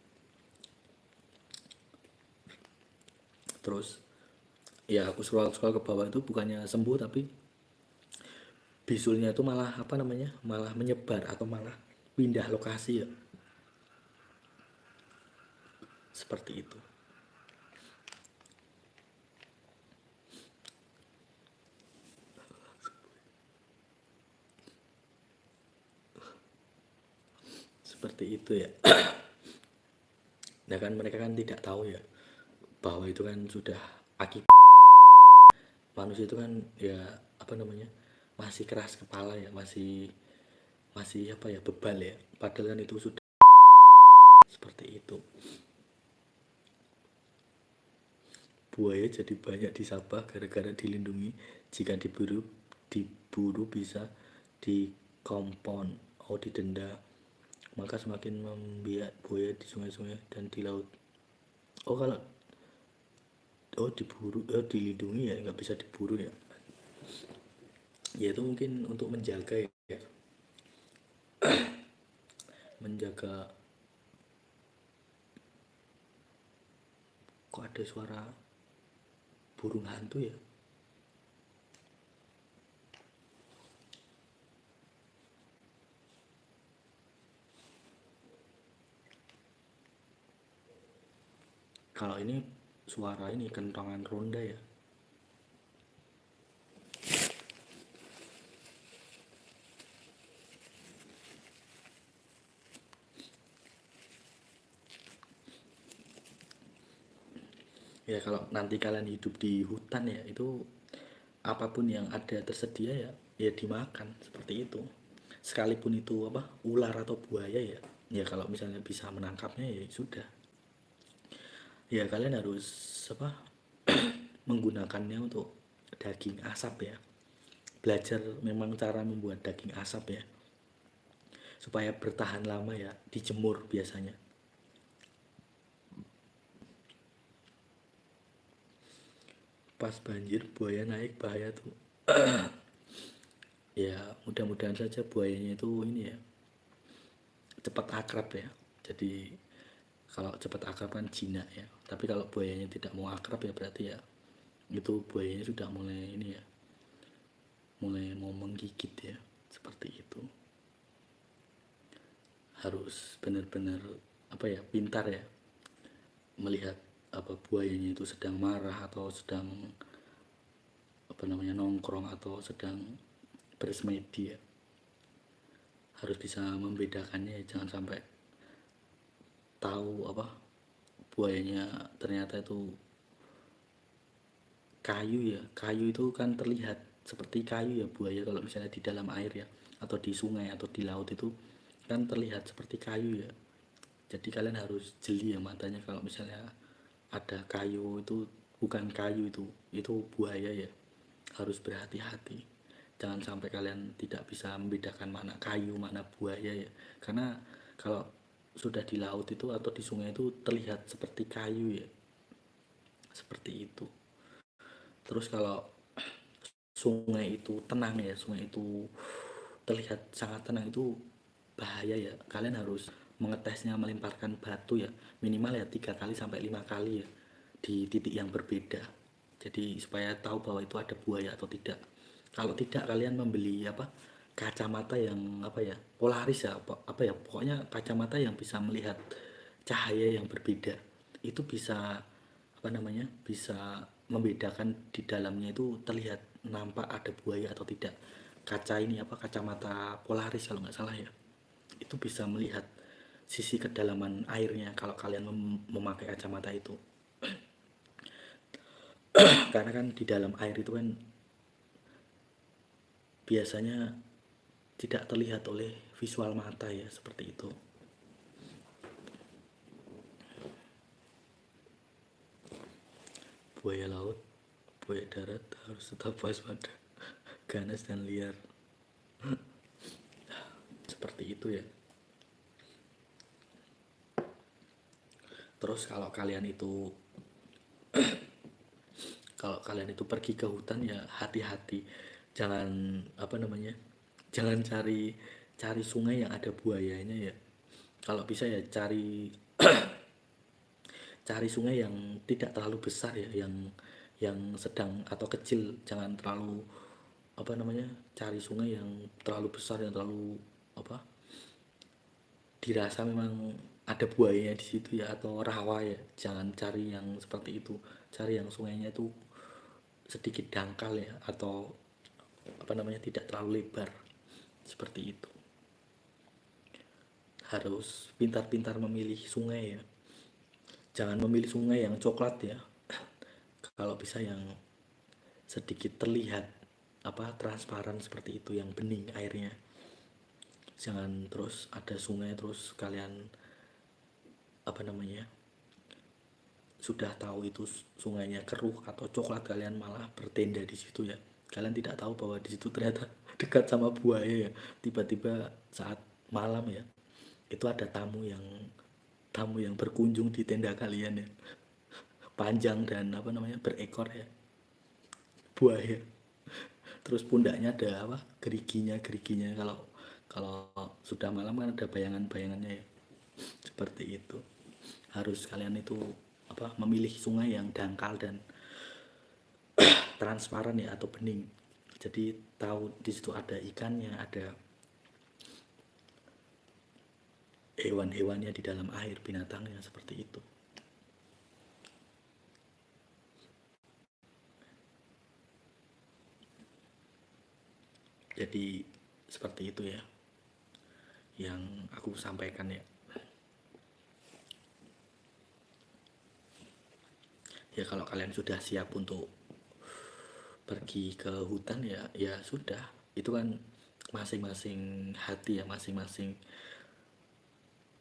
Terus ya aku scroll scroll ke bawah itu, bukannya sembuh tapi bisulnya itu malah apa namanya, malah menyebar atau malah pindah lokasi ya, seperti itu. Seperti itu ya. Nah kan mereka kan tidak tahu ya bahwa itu kan sudah akibat, manusia itu kan ya apa namanya, masih keras kepala ya, masih masih apa ya, bebal ya, padahal kan itu sudah seperti itu. Buaya jadi banyak di Sabah gara-gara dilindungi. Jika diburu bisa dikompon, didenda. Maka semakin membiak buaya di sungai-sungai dan di laut. Kalau diburu, dilindungi ya, nggak bisa diburu ya. Ya itu mungkin untuk menjaga ya, menjaga. Kok ada suara burung hantu ya? Kalau ini suara ini kentongan ronda ya. Ya kalau nanti kalian hidup di hutan ya, itu apapun yang ada tersedia ya, ya dimakan seperti itu. Sekalipun itu apa, ular atau buaya ya, ya kalau misalnya bisa menangkapnya ya sudah. Ya kalian harus apa, menggunakannya untuk daging asap ya. Belajar memang cara membuat daging asap ya, supaya bertahan lama ya, dijemur biasanya. Pas banjir buaya naik bahaya tuh. Ya mudah-mudahan saja buayanya itu ini ya, cepat akrab ya. Jadi kalau cepat akrab kan jinak ya, tapi kalau buayanya tidak mau akrab ya berarti ya itu buayanya sudah mulai ini ya, mulai mau menggigit ya, seperti itu. Harus benar-benar apa ya, pintar ya, melihat apa buayanya itu sedang marah atau sedang apa namanya, nongkrong atau sedang bersemedi ya. Harus bisa membedakannya ya, jangan sampai tahu apa, buayanya ternyata itu kayu ya. Kayu itu kan terlihat seperti kayu ya buaya kalau misalnya di dalam air ya, atau di sungai atau di laut itu kan terlihat seperti kayu ya. Jadi kalian harus jeli ya matanya kalau misalnya ada kayu itu bukan kayu, itu buaya ya. Harus berhati-hati, jangan sampai kalian tidak bisa membedakan mana kayu mana buaya ya. Karena kalau sudah di laut itu atau di sungai itu terlihat seperti kayu ya, seperti itu. Terus kalau sungai itu tenang ya, sungai itu terlihat sangat tenang, itu bahaya ya. Kalian harus mengetesnya, melemparkan batu ya, minimal ya 3 kali sampai 5 kali ya, di titik yang berbeda. Jadi supaya tahu bahwa itu ada buaya atau tidak. Kalau tidak, kalian membeli apa, kacamata yang apa ya, polaris ya, apa ya, pokoknya kacamata yang bisa melihat cahaya yang berbeda. Itu bisa apa namanya, bisa membedakan di dalamnya itu terlihat, nampak ada buaya atau tidak. Kaca ini apa, kacamata polaris kalau nggak salah ya, itu bisa melihat sisi kedalaman airnya kalau kalian memakai kacamata itu. Karena kan di dalam air itu kan biasanya tidak terlihat oleh visual mata ya, seperti itu. Buaya laut, buaya darat harus tetap waspada, ganas dan liar. Seperti itu ya. Terus kalau kalian itu pergi ke hutan ya hati-hati, jangan apa namanya, jangan cari sungai yang ada buayanya ya. Kalau bisa ya cari sungai yang tidak terlalu besar ya, yang sedang atau kecil. Jangan terlalu apa namanya, cari sungai yang terlalu besar, yang terlalu apa, dirasa memang ada buayanya di situ ya, atau rawa ya. Jangan cari yang seperti itu, cari yang sungainya itu sedikit dangkal ya, atau apa namanya, tidak terlalu lebar, seperti itu. Harus pintar-pintar memilih sungai ya, jangan memilih sungai yang coklat ya. Kalau bisa yang sedikit terlihat apa, transparan seperti itu, yang bening airnya. Jangan terus ada sungai terus kalian apa namanya sudah tahu itu sungainya keruh atau coklat, kalian malah bertenda di situ ya. Kalian tidak tahu bahwa di situ ternyata dekat sama buaya ya. Tiba-tiba saat malam ya, itu ada tamu yang berkunjung di tenda kalian ya. Panjang dan apa namanya berekor ya, buaya. Terus pundaknya ada apa? Geriginya. Kalau kalau sudah malam kan ada bayangan-bayangannya ya. Seperti itu. Harus kalian itu apa? Memilih sungai yang dangkal dan transparan ya atau bening. Jadi tahu di situ ada ikannya, ada hewan-hewannya di dalam air, binatangnya seperti itu. Jadi seperti itu ya yang aku sampaikan ya. Ya kalau kalian sudah siap untuk pergi ke hutan ya ya sudah, itu kan masing-masing hati ya, masing-masing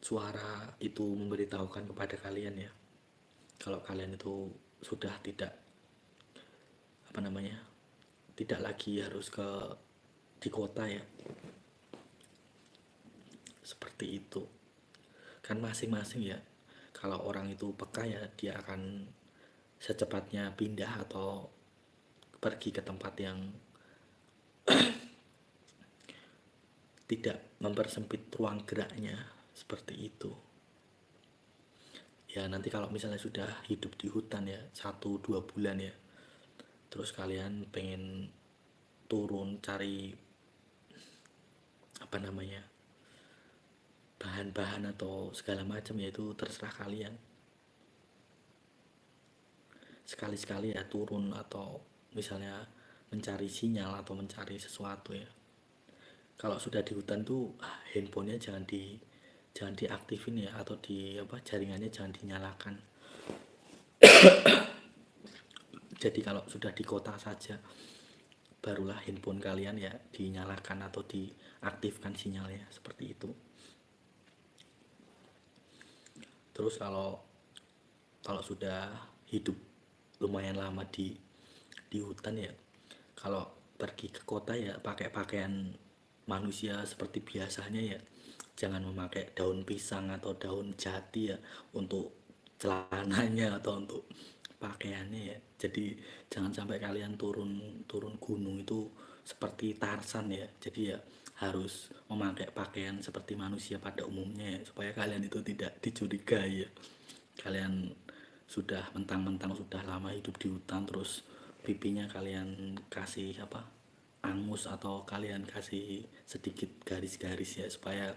suara itu memberitahukan kepada kalian ya. Kalau kalian itu sudah tidak apa namanya tidak lagi harus di kota ya, seperti itu kan masing-masing ya. Kalau orang itu peka ya dia akan secepatnya pindah atau pergi ke tempat yang tidak mempersempit ruang geraknya, seperti itu ya. Nanti kalau misalnya sudah hidup di hutan ya 1-2 bulan ya, terus kalian pengen turun cari apa namanya bahan-bahan atau segala macam ya, itu terserah kalian. Sekali-sekali ya turun atau misalnya mencari sinyal atau mencari sesuatu ya. Kalau sudah di hutan tuh handphonenya jangan diaktifin ya, atau di apa jaringannya jangan dinyalakan. Jadi kalau sudah di kota saja barulah handphone kalian ya dinyalakan atau diaktifkan sinyalnya, seperti itu. Terus kalau kalau sudah hidup lumayan lama di hutan ya, kalau pergi ke kota ya pakai pakaian manusia seperti biasanya ya. Jangan memakai daun pisang atau daun jati ya untuk celananya atau untuk pakaiannya ya. Jadi jangan sampai kalian turun turun gunung itu seperti Tarsan ya. Jadi ya harus memakai pakaian seperti manusia pada umumnya ya, supaya kalian itu tidak dicurigai ya. Kalian sudah mentang-mentang sudah lama hidup di hutan terus pipinya kalian kasih apa angus atau kalian kasih sedikit garis-garis ya, supaya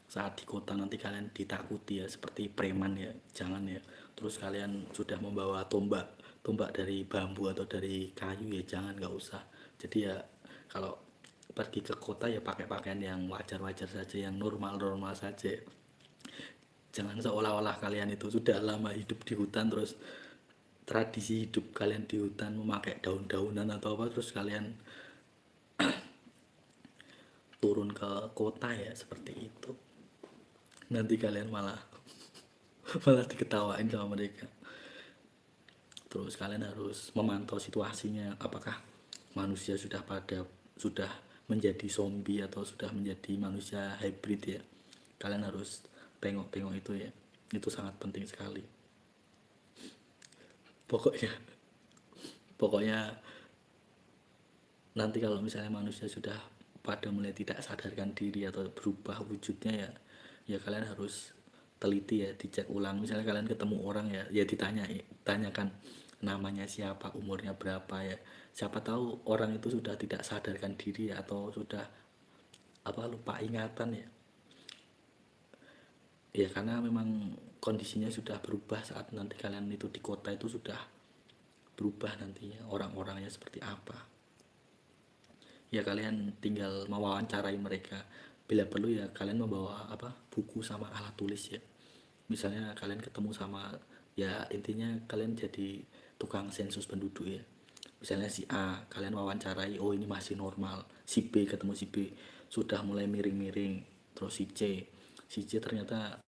saat di kota nanti kalian ditakuti ya seperti preman ya. Jangan ya. Terus kalian sudah membawa tombak tombak dari bambu atau dari kayu ya jangan, nggak usah. Jadi ya kalau pergi ke kota ya pakai pakaian yang wajar-wajar saja, yang normal-normal saja. Jangan seolah-olah kalian itu sudah lama hidup di hutan terus tradisi hidup kalian di hutan memakai daun-daunan atau apa, terus kalian turun ke kota ya, seperti itu. Nanti kalian malah malah diketawain sama mereka. Terus kalian harus memantau situasinya, apakah manusia sudah menjadi zombie atau sudah menjadi manusia hybrid ya. Kalian harus tengok-tengok itu ya. Itu sangat penting sekali. Pokoknya nanti kalau misalnya manusia sudah pada mulai tidak sadarkan diri atau berubah wujudnya ya, ya kalian harus teliti ya, dicek ulang. Misalnya kalian ketemu orang ya, ya tanyakan namanya siapa, umurnya berapa ya. Siapa tahu orang itu sudah tidak sadarkan diri ya, atau sudah apa lupa ingatan ya. Ya karena memang kondisinya sudah berubah saat nanti kalian itu di kota, itu sudah berubah nantinya orang-orangnya seperti apa. Ya kalian tinggal mewawancarai mereka. Bila perlu ya kalian membawa apa buku sama alat tulis ya. Misalnya kalian ketemu sama, ya intinya kalian jadi tukang sensus penduduk ya. Misalnya si A kalian wawancarai, oh ini masih normal. Si B ketemu si B sudah mulai miring-miring, Terus si C ternyata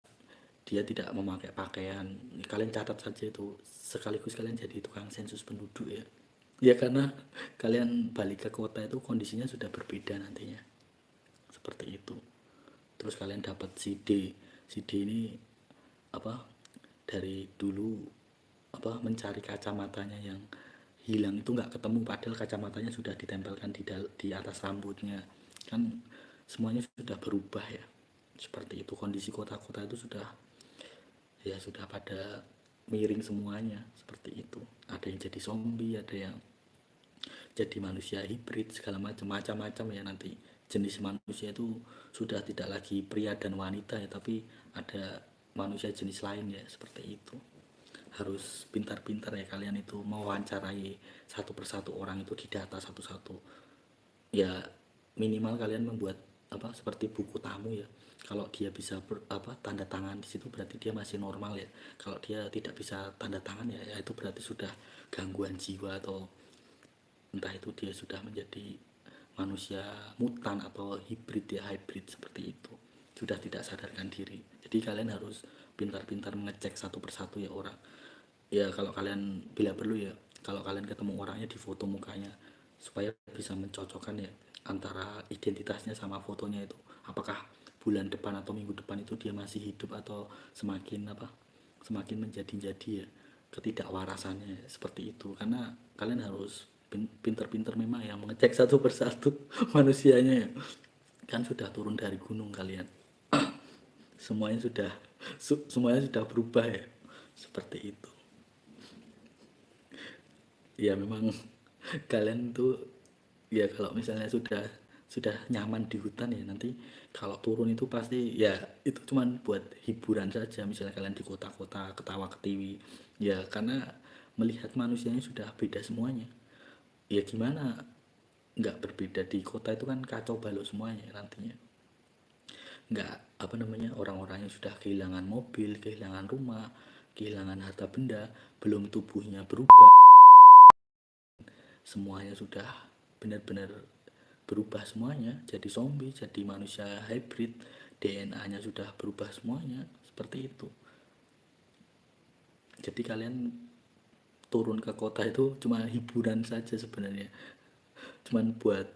dia tidak memakai pakaian. Kalian catat saja itu, sekaligus kalian jadi tukang sensus penduduk ya. Ya karena kalian balik ke kota itu kondisinya sudah berbeda nantinya, seperti itu. Terus kalian dapat si D ini apa, dari dulu mencari kacamatanya yang hilang itu nggak ketemu, padahal kacamatanya sudah ditempelkan di atas rambutnya. Kan semuanya sudah berubah ya, seperti itu. Kondisi kota-kota itu sudah pada miring semuanya, seperti itu. Ada yang jadi zombie, ada yang jadi manusia hibrid, segala macam ya. Nanti jenis manusia itu sudah tidak lagi pria dan wanita ya, tapi ada manusia jenis lain ya, seperti itu. Harus pintar-pintar ya kalian itu mewawancarai satu persatu orang itu, didata satu-satu ya. Minimal kalian membuat seperti buku tamu ya. Kalau dia bisa tanda tangan di situ berarti dia masih normal ya. Kalau dia tidak bisa tanda tangan ya itu berarti sudah gangguan jiwa, atau entah itu dia sudah menjadi manusia mutan atau hybrid seperti itu, sudah tidak sadarkan diri. Jadi kalian harus pintar-pintar mengecek satu persatu ya orang ya. Kalau kalian bila perlu ya, kalau kalian ketemu orangnya, di foto mukanya, supaya bisa mencocokkan ya antara identitasnya sama fotonya itu, apakah bulan depan atau minggu depan itu dia masih hidup atau semakin menjadi-jadi ya ketidakwarasannya, seperti itu. Karena kalian harus pinter-pinter memang yang mengecek satu persatu manusianya ya. Kan sudah turun dari gunung kalian, semuanya sudah berubah ya, seperti itu ya. Memang kalian tuh ya, kalau misalnya sudah nyaman di hutan ya, nanti kalau turun itu pasti ya itu cuman buat hiburan saja. Misalnya kalian di kota-kota ketawa ketiwi ya, karena melihat manusianya sudah beda semuanya ya. Gimana nggak berbeda? Di kota itu kan kacau balau semuanya nantinya. Nggak orang-orangnya sudah kehilangan mobil, kehilangan rumah, kehilangan harta benda, belum tubuhnya berubah, semuanya sudah benar-benar berubah semuanya, jadi zombie, jadi manusia hybrid, DNA-nya sudah berubah semuanya, seperti itu. Jadi kalian turun ke kota itu cuma hiburan saja sebenarnya, cuma buat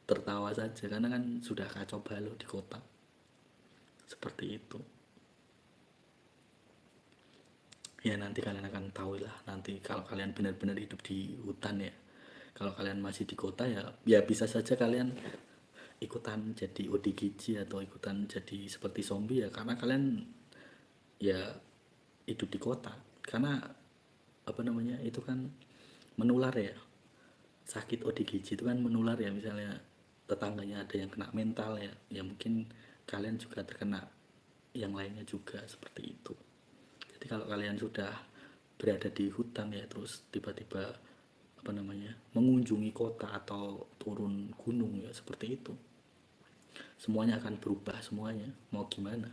tertawa saja, karena kan sudah kacau balau di kota, seperti itu ya. Nanti kalian akan tahu lah, nanti kalau kalian benar-benar hidup di hutan ya. Kalau kalian masih di kota ya bisa saja kalian ikutan jadi ODGJ atau ikutan jadi seperti zombie ya, karena kalian ya hidup di kota. Karena itu kan menular ya, sakit ODGJ itu kan menular ya. Misalnya tetangganya ada yang kena mental ya, ya mungkin kalian juga terkena yang lainnya juga, seperti itu. Jadi kalau kalian sudah berada di hutan ya, terus tiba-tiba mengunjungi kota atau turun gunung ya, seperti itu, semuanya akan berubah semuanya. Mau gimana?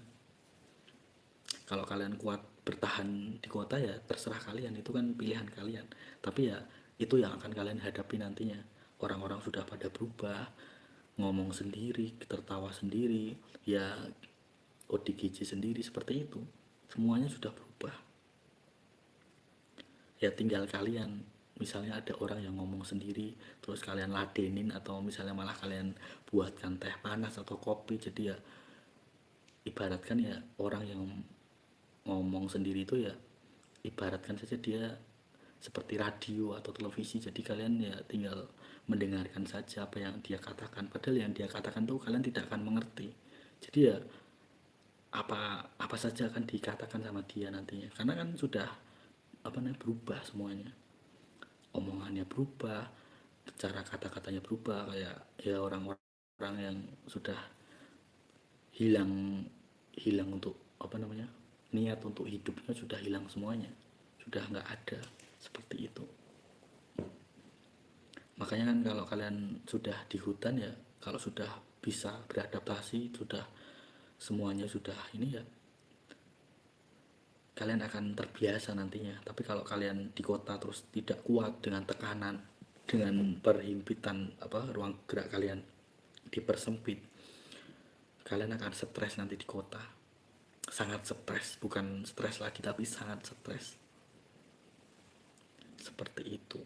Kalau kalian kuat bertahan di kota ya terserah kalian, itu kan pilihan kalian. Tapi ya itu yang akan kalian hadapi nantinya. Orang-orang sudah pada berubah, ngomong sendiri, tertawa sendiri ya, ODGJ sendiri, seperti itu. Semuanya sudah berubah ya. Tinggal kalian, misalnya ada orang yang ngomong sendiri terus kalian ladenin, atau misalnya malah kalian buatkan teh panas atau kopi. Jadi ya ibaratkan ya, orang yang ngomong sendiri itu ya ibaratkan saja dia seperti radio atau televisi. Jadi kalian ya tinggal mendengarkan saja apa yang dia katakan, padahal yang dia katakan tuh kalian tidak akan mengerti. Jadi ya apa saja akan dikatakan sama dia nantinya, karena kan sudah berubah semuanya. Omongannya berubah, cara kata-katanya berubah, kayak ya orang-orang yang sudah hilang untuk niat untuk hidupnya sudah hilang semuanya, sudah nggak ada, seperti itu. Makanya kan kalau kalian sudah di hutan ya, kalau sudah bisa beradaptasi, sudah semuanya sudah ini ya, kalian akan terbiasa nantinya. Tapi kalau kalian di kota terus tidak kuat dengan tekanan, dengan perhimpitan ruang gerak kalian dipersempit, kalian akan stres nanti di kota. Sangat stres, bukan stres lagi tapi sangat stres. Seperti itu.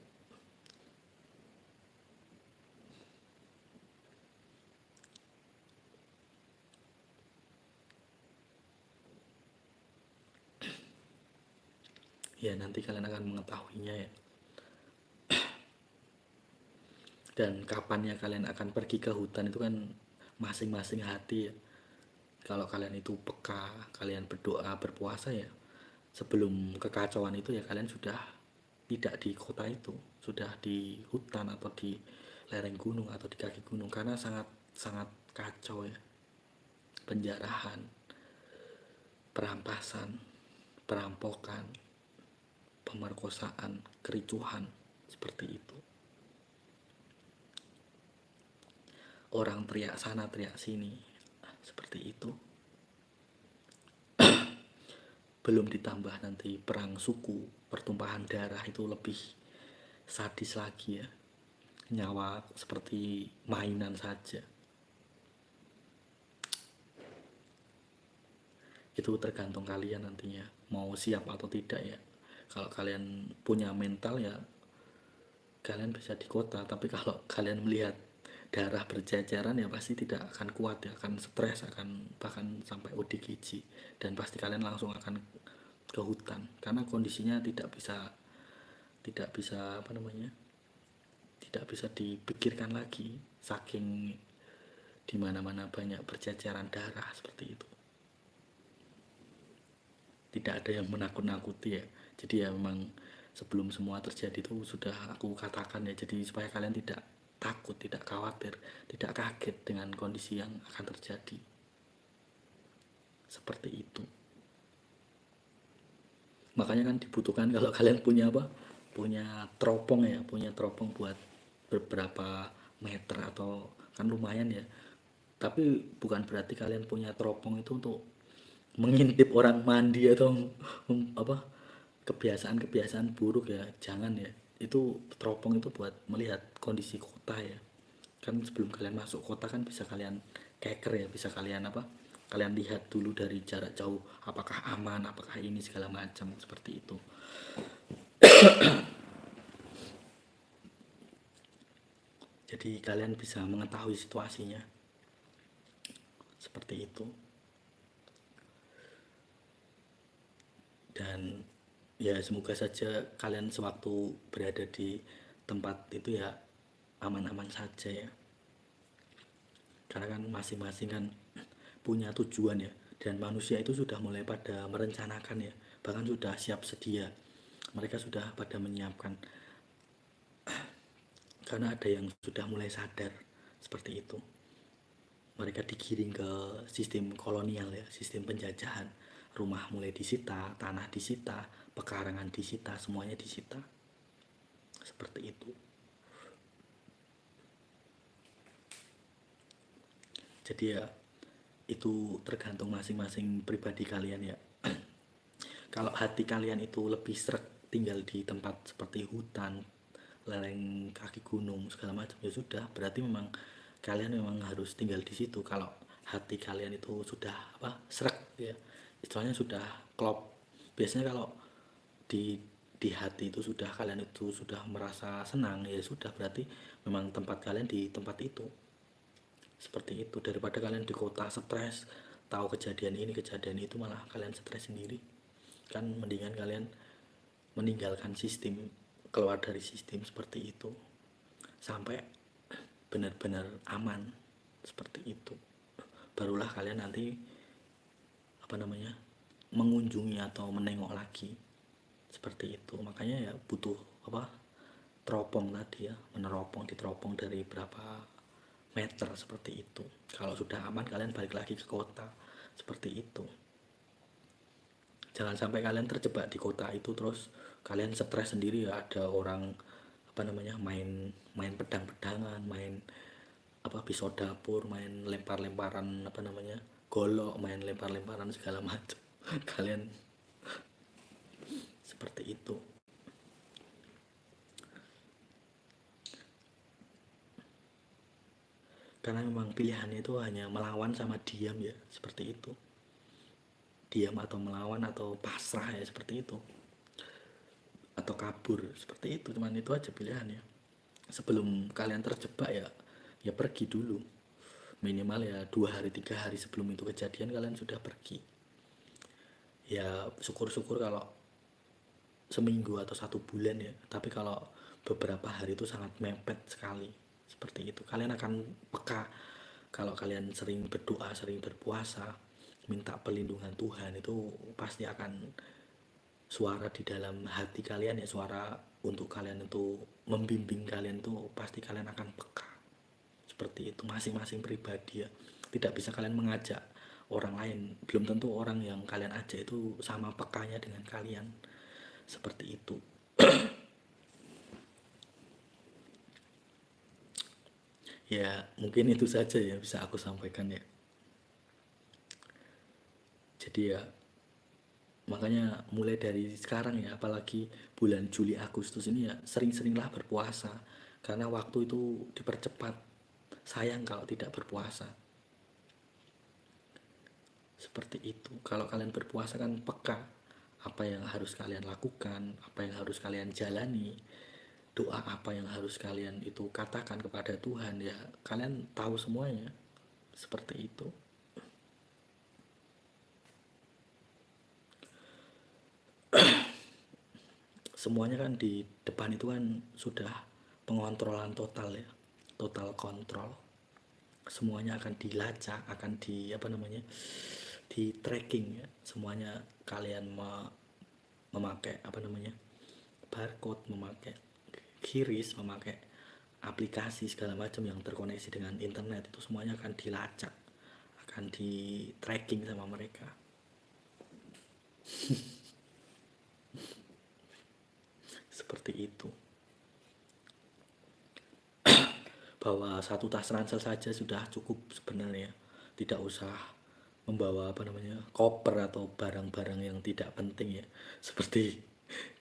Ya nanti kalian akan mengetahuinya ya. Dan kapannya kalian akan pergi ke hutan itu kan masing-masing hati ya. Kalau kalian itu peka, kalian berdoa, berpuasa ya, sebelum kekacauan itu ya kalian sudah tidak di kota itu, sudah di hutan atau di lereng gunung atau di kaki gunung, karena sangat sangat kacau ya. Penjarahan, perampasan, perampokan, pemerkosaan, kericuhan, seperti itu. Orang teriak sana teriak sini, seperti itu. Belum ditambah nanti perang suku, pertumpahan darah, itu lebih sadis lagi ya. Nyawa seperti mainan saja. Itu tergantung kalian nantinya mau siap atau tidak ya. Kalau kalian punya mental ya kalian bisa di kota, tapi kalau kalian melihat darah berceceran ya pasti tidak akan kuat ya, akan stres, akan bahkan sampai ODGJ, dan pasti kalian langsung akan ke hutan karena kondisinya tidak bisa apa namanya, tidak bisa dipikirkan lagi, saking dimana-mana banyak berceceran darah seperti itu. Tidak ada yang menakut-nakuti ya. Jadi ya memang sebelum semua terjadi itu sudah aku katakan ya, jadi supaya kalian tidak takut, tidak khawatir, tidak kaget dengan kondisi yang akan terjadi. Seperti itu. Makanya kan dibutuhkan kalau kalian punya apa? Punya teropong ya, punya teropong buat beberapa meter atau kan lumayan ya. Tapi bukan berarti kalian punya teropong itu untuk mengintip orang mandi atau apa kebiasaan-kebiasaan buruk ya, jangan ya. Itu teropong itu buat melihat kondisi kota ya. Kan sebelum kalian masuk kota kan bisa kalian keker ya, bisa kalian apa, kalian lihat dulu dari jarak jauh apakah aman, apakah ini segala macam, seperti itu. Jadi kalian bisa mengetahui situasinya seperti itu. Dan ya semoga saja kalian sewaktu berada di tempat itu ya aman-aman saja ya, karena kan masing-masing kan punya tujuan ya, dan manusia itu sudah mulai pada merencanakan ya, bahkan sudah siap sedia, mereka sudah pada menyiapkan, karena ada yang sudah mulai sadar seperti itu. Mereka digiring ke sistem kolonial ya, sistem penjajahan, rumah mulai disita, tanah disita, pekarangan disita, semuanya disita, seperti itu. Jadi ya itu tergantung masing-masing pribadi kalian ya. Kalau hati kalian itu lebih sreg tinggal di tempat seperti hutan, lereng kaki gunung segala macam ya sudah, berarti memang kalian memang harus tinggal di situ. Kalau hati kalian itu sudah apa sreg ya, istilahnya sudah klop. Biasanya kalau di hati itu sudah kalian itu sudah merasa senang ya sudah, berarti memang tempat kalian di tempat itu. Seperti itu, daripada kalian di kota stres, tahu kejadian ini kejadian itu malah kalian stres sendiri. Kan mendingan kalian meninggalkan sistem, keluar dari sistem seperti itu sampai benar-benar aman, seperti itu. Barulah kalian nanti apa namanya mengunjungi atau menengok lagi, seperti itu. Makanya ya butuh apa teropong tadi ya, meneropong, diteropong dari berapa meter seperti itu. Kalau sudah aman kalian balik lagi ke kota, seperti itu. Jangan sampai kalian terjebak di kota itu terus kalian stres sendiri ya, ada orang apa namanya main pedang-pedangan, main apa pisau dapur, main lempar-lemparan apa namanya golok, main lempar-lemparan segala macam. Kalian seperti itu. karena memang pilihannya itu hanya melawan sama diam ya, seperti itu. Diam atau melawan atau pasrah ya, seperti itu, atau kabur, seperti itu. Cuman itu aja pilihannya. Sebelum kalian terjebak ya, ya pergi dulu, minimal ya 2 hari 3 hari sebelum itu kejadian kalian sudah pergi. Ya syukur-syukur kalau seminggu atau 1 bulan ya, tapi kalau beberapa hari itu sangat mepet sekali. Seperti itu, kalian akan peka. Kalau kalian sering berdoa, sering berpuasa, minta perlindungan Tuhan, itu pasti akan suara di dalam hati kalian ya, suara untuk kalian itu membimbing kalian itu pasti kalian akan peka. Seperti itu, masing-masing pribadi ya. Tidak bisa kalian mengajak orang lain, belum tentu orang yang kalian ajak itu sama pekanya dengan kalian. Seperti itu. Ya mungkin itu saja ya bisa aku sampaikan ya. Jadi ya makanya mulai dari sekarang ya, apalagi bulan Juli Agustus ini ya, sering-seringlah berpuasa, karena waktu itu dipercepat. Sayang kalau tidak berpuasa. Seperti itu. Kalau kalian berpuasa kan peka apa yang harus kalian lakukan, apa yang harus kalian jalani, doa apa yang harus kalian itu katakan kepada Tuhan ya, kalian tahu semuanya. Seperti itu. Semuanya kan di depan itu kan sudah pengontrolan total ya, total kontrol. Semuanya akan dilacak, akan di apa namanya, di tracking ya. Semuanya kalian memakai apa namanya, barcode, memakai QRIS, memakai aplikasi segala macam yang terkoneksi dengan internet, itu semuanya akan dilacak, akan di tracking sama mereka. Seperti itu. Bahwa satu tas ransel saja sudah cukup sebenarnya, tidak usah membawa apa namanya, koper atau barang-barang yang tidak penting ya, seperti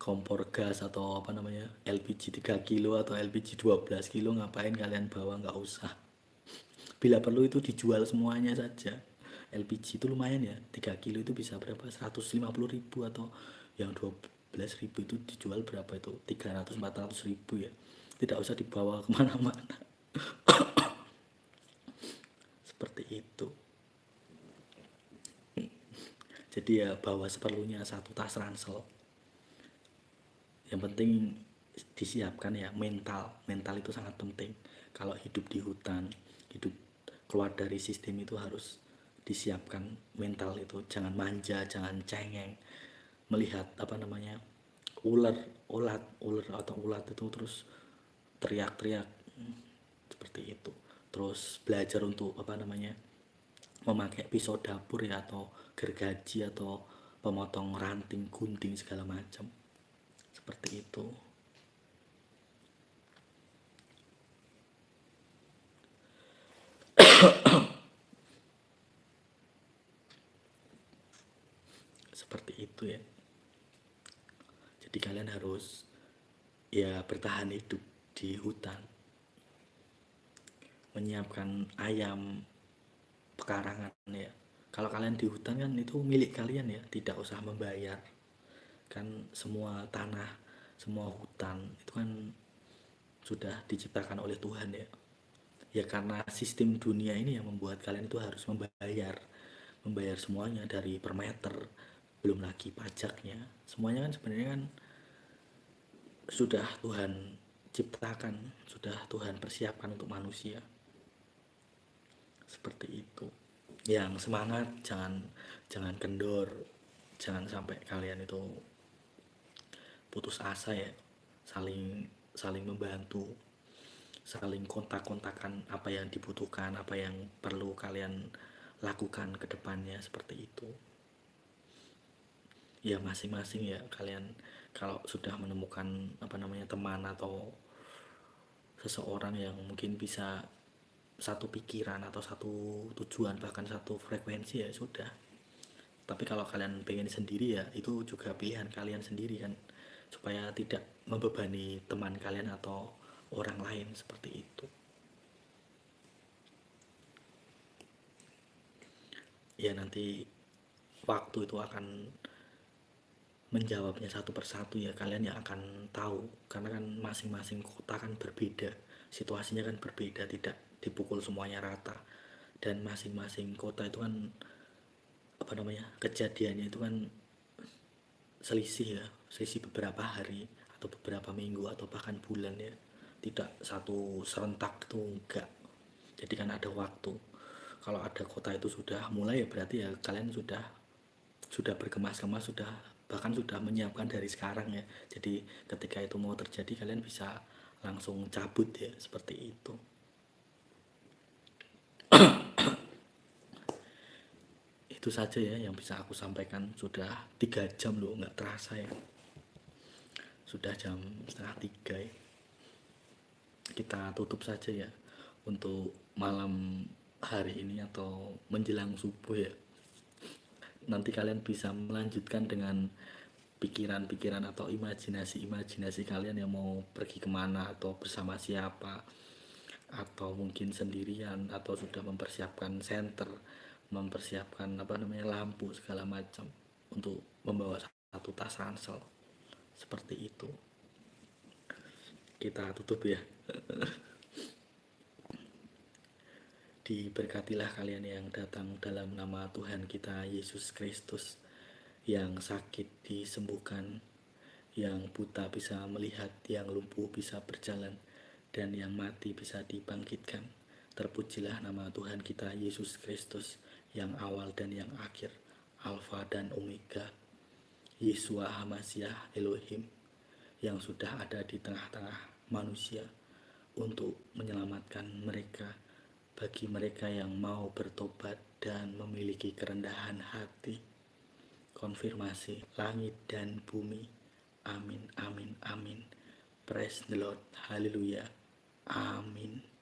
kompor gas atau apa namanya, LPG 3 kilo atau LPG 12 kilo, ngapain kalian bawa, nggak usah. Bila perlu itu dijual semuanya saja. LPG itu lumayan ya, 3 kilo itu bisa berapa, 150.000, atau yang 12.000 itu dijual berapa itu, 300-400 ribu ya. Tidak usah dibawa kemana-mana. Seperti itu. Jadi ya bawa seperlunya, satu tas ransel. Yang penting disiapkan ya, mental itu sangat penting. Kalau hidup di hutan, hidup keluar dari sistem, itu harus disiapkan mental itu. Jangan manja, jangan cengeng melihat apa namanya, ular atau ulat itu terus teriak-teriak, seperti itu. Terus belajar untuk apa namanya, memakai pisau dapur ya, atau gergaji, atau pemotong ranting, gunting segala macam. Seperti itu. Seperti itu ya. Jadi kalian harus ya bertahan hidup di hutan, menyiapkan ayam pekarangan ya. Kalau kalian di hutan kan itu milik kalian ya, tidak usah membayar. Kan semua tanah, semua hutan itu kan sudah diciptakan oleh Tuhan ya. Ya karena sistem dunia ini yang membuat kalian itu harus membayar semuanya, dari per meter, belum lagi pajaknya. Semuanya kan sebenarnya kan sudah Tuhan ciptakan, sudah Tuhan persiapkan untuk manusia. Seperti itu. Yang semangat, jangan kendor, jangan sampai kalian itu putus asa ya. Saling saling membantu, saling kontak-kontakan apa yang dibutuhkan, apa yang perlu kalian lakukan ke depannya, seperti itu. Ya masing-masing ya, kalian kalau sudah menemukan apa namanya, teman atau seseorang yang mungkin bisa satu pikiran atau satu tujuan, bahkan satu frekuensi, ya sudah. Tapi kalau kalian pengen sendiri ya, itu juga pilihan kalian sendiri kan, supaya tidak membebani teman kalian atau orang lain, seperti itu. ya nanti waktu itu akan menjawabnya satu persatu ya, kalian yang akan tahu, karena kan masing-masing kota kan berbeda, situasinya kan berbeda, tidak dipukul semuanya rata, dan masing-masing kota itu kan apa namanya, kejadiannya itu kan selisih ya, selisih beberapa hari atau beberapa minggu atau bahkan bulan ya, tidak satu serentak itu enggak. Jadi kan ada waktu. Kalau ada kota itu sudah mulai ya berarti ya kalian sudah berkemas-kemas, sudah bahkan sudah menyiapkan dari sekarang ya. Jadi ketika itu mau terjadi kalian bisa langsung cabut ya, seperti itu. Itu saja ya yang bisa aku sampaikan. Sudah 3 jam loh, nggak terasa ya. Sudah jam setengah 3 ya. Kita tutup saja ya untuk malam hari ini atau menjelang subuh ya. Nanti kalian bisa melanjutkan dengan pikiran-pikiran atau imajinasi-imajinasi kalian yang mau pergi kemana atau bersama siapa, atau mungkin sendirian, atau sudah mempersiapkan senter, mempersiapkan apa namanya lampu segala macam untuk membawa satu tas ransel seperti itu. Kita tutup ya. Diberkatilah kalian yang datang dalam nama Tuhan kita Yesus Kristus, yang sakit disembuhkan, yang buta bisa melihat, yang lumpuh bisa berjalan, dan yang mati bisa dibangkitkan. Terpujilah nama Tuhan kita Yesus Kristus, yang awal dan yang akhir, Alfa dan Omega, Yeshua HaMashiach Elohim, yang sudah ada di tengah-tengah manusia untuk menyelamatkan mereka, bagi mereka yang mau bertobat dan memiliki kerendahan hati. Konfirmasi langit dan bumi. Amin, amin, amin. Praise the Lord. Haleluya. Amin.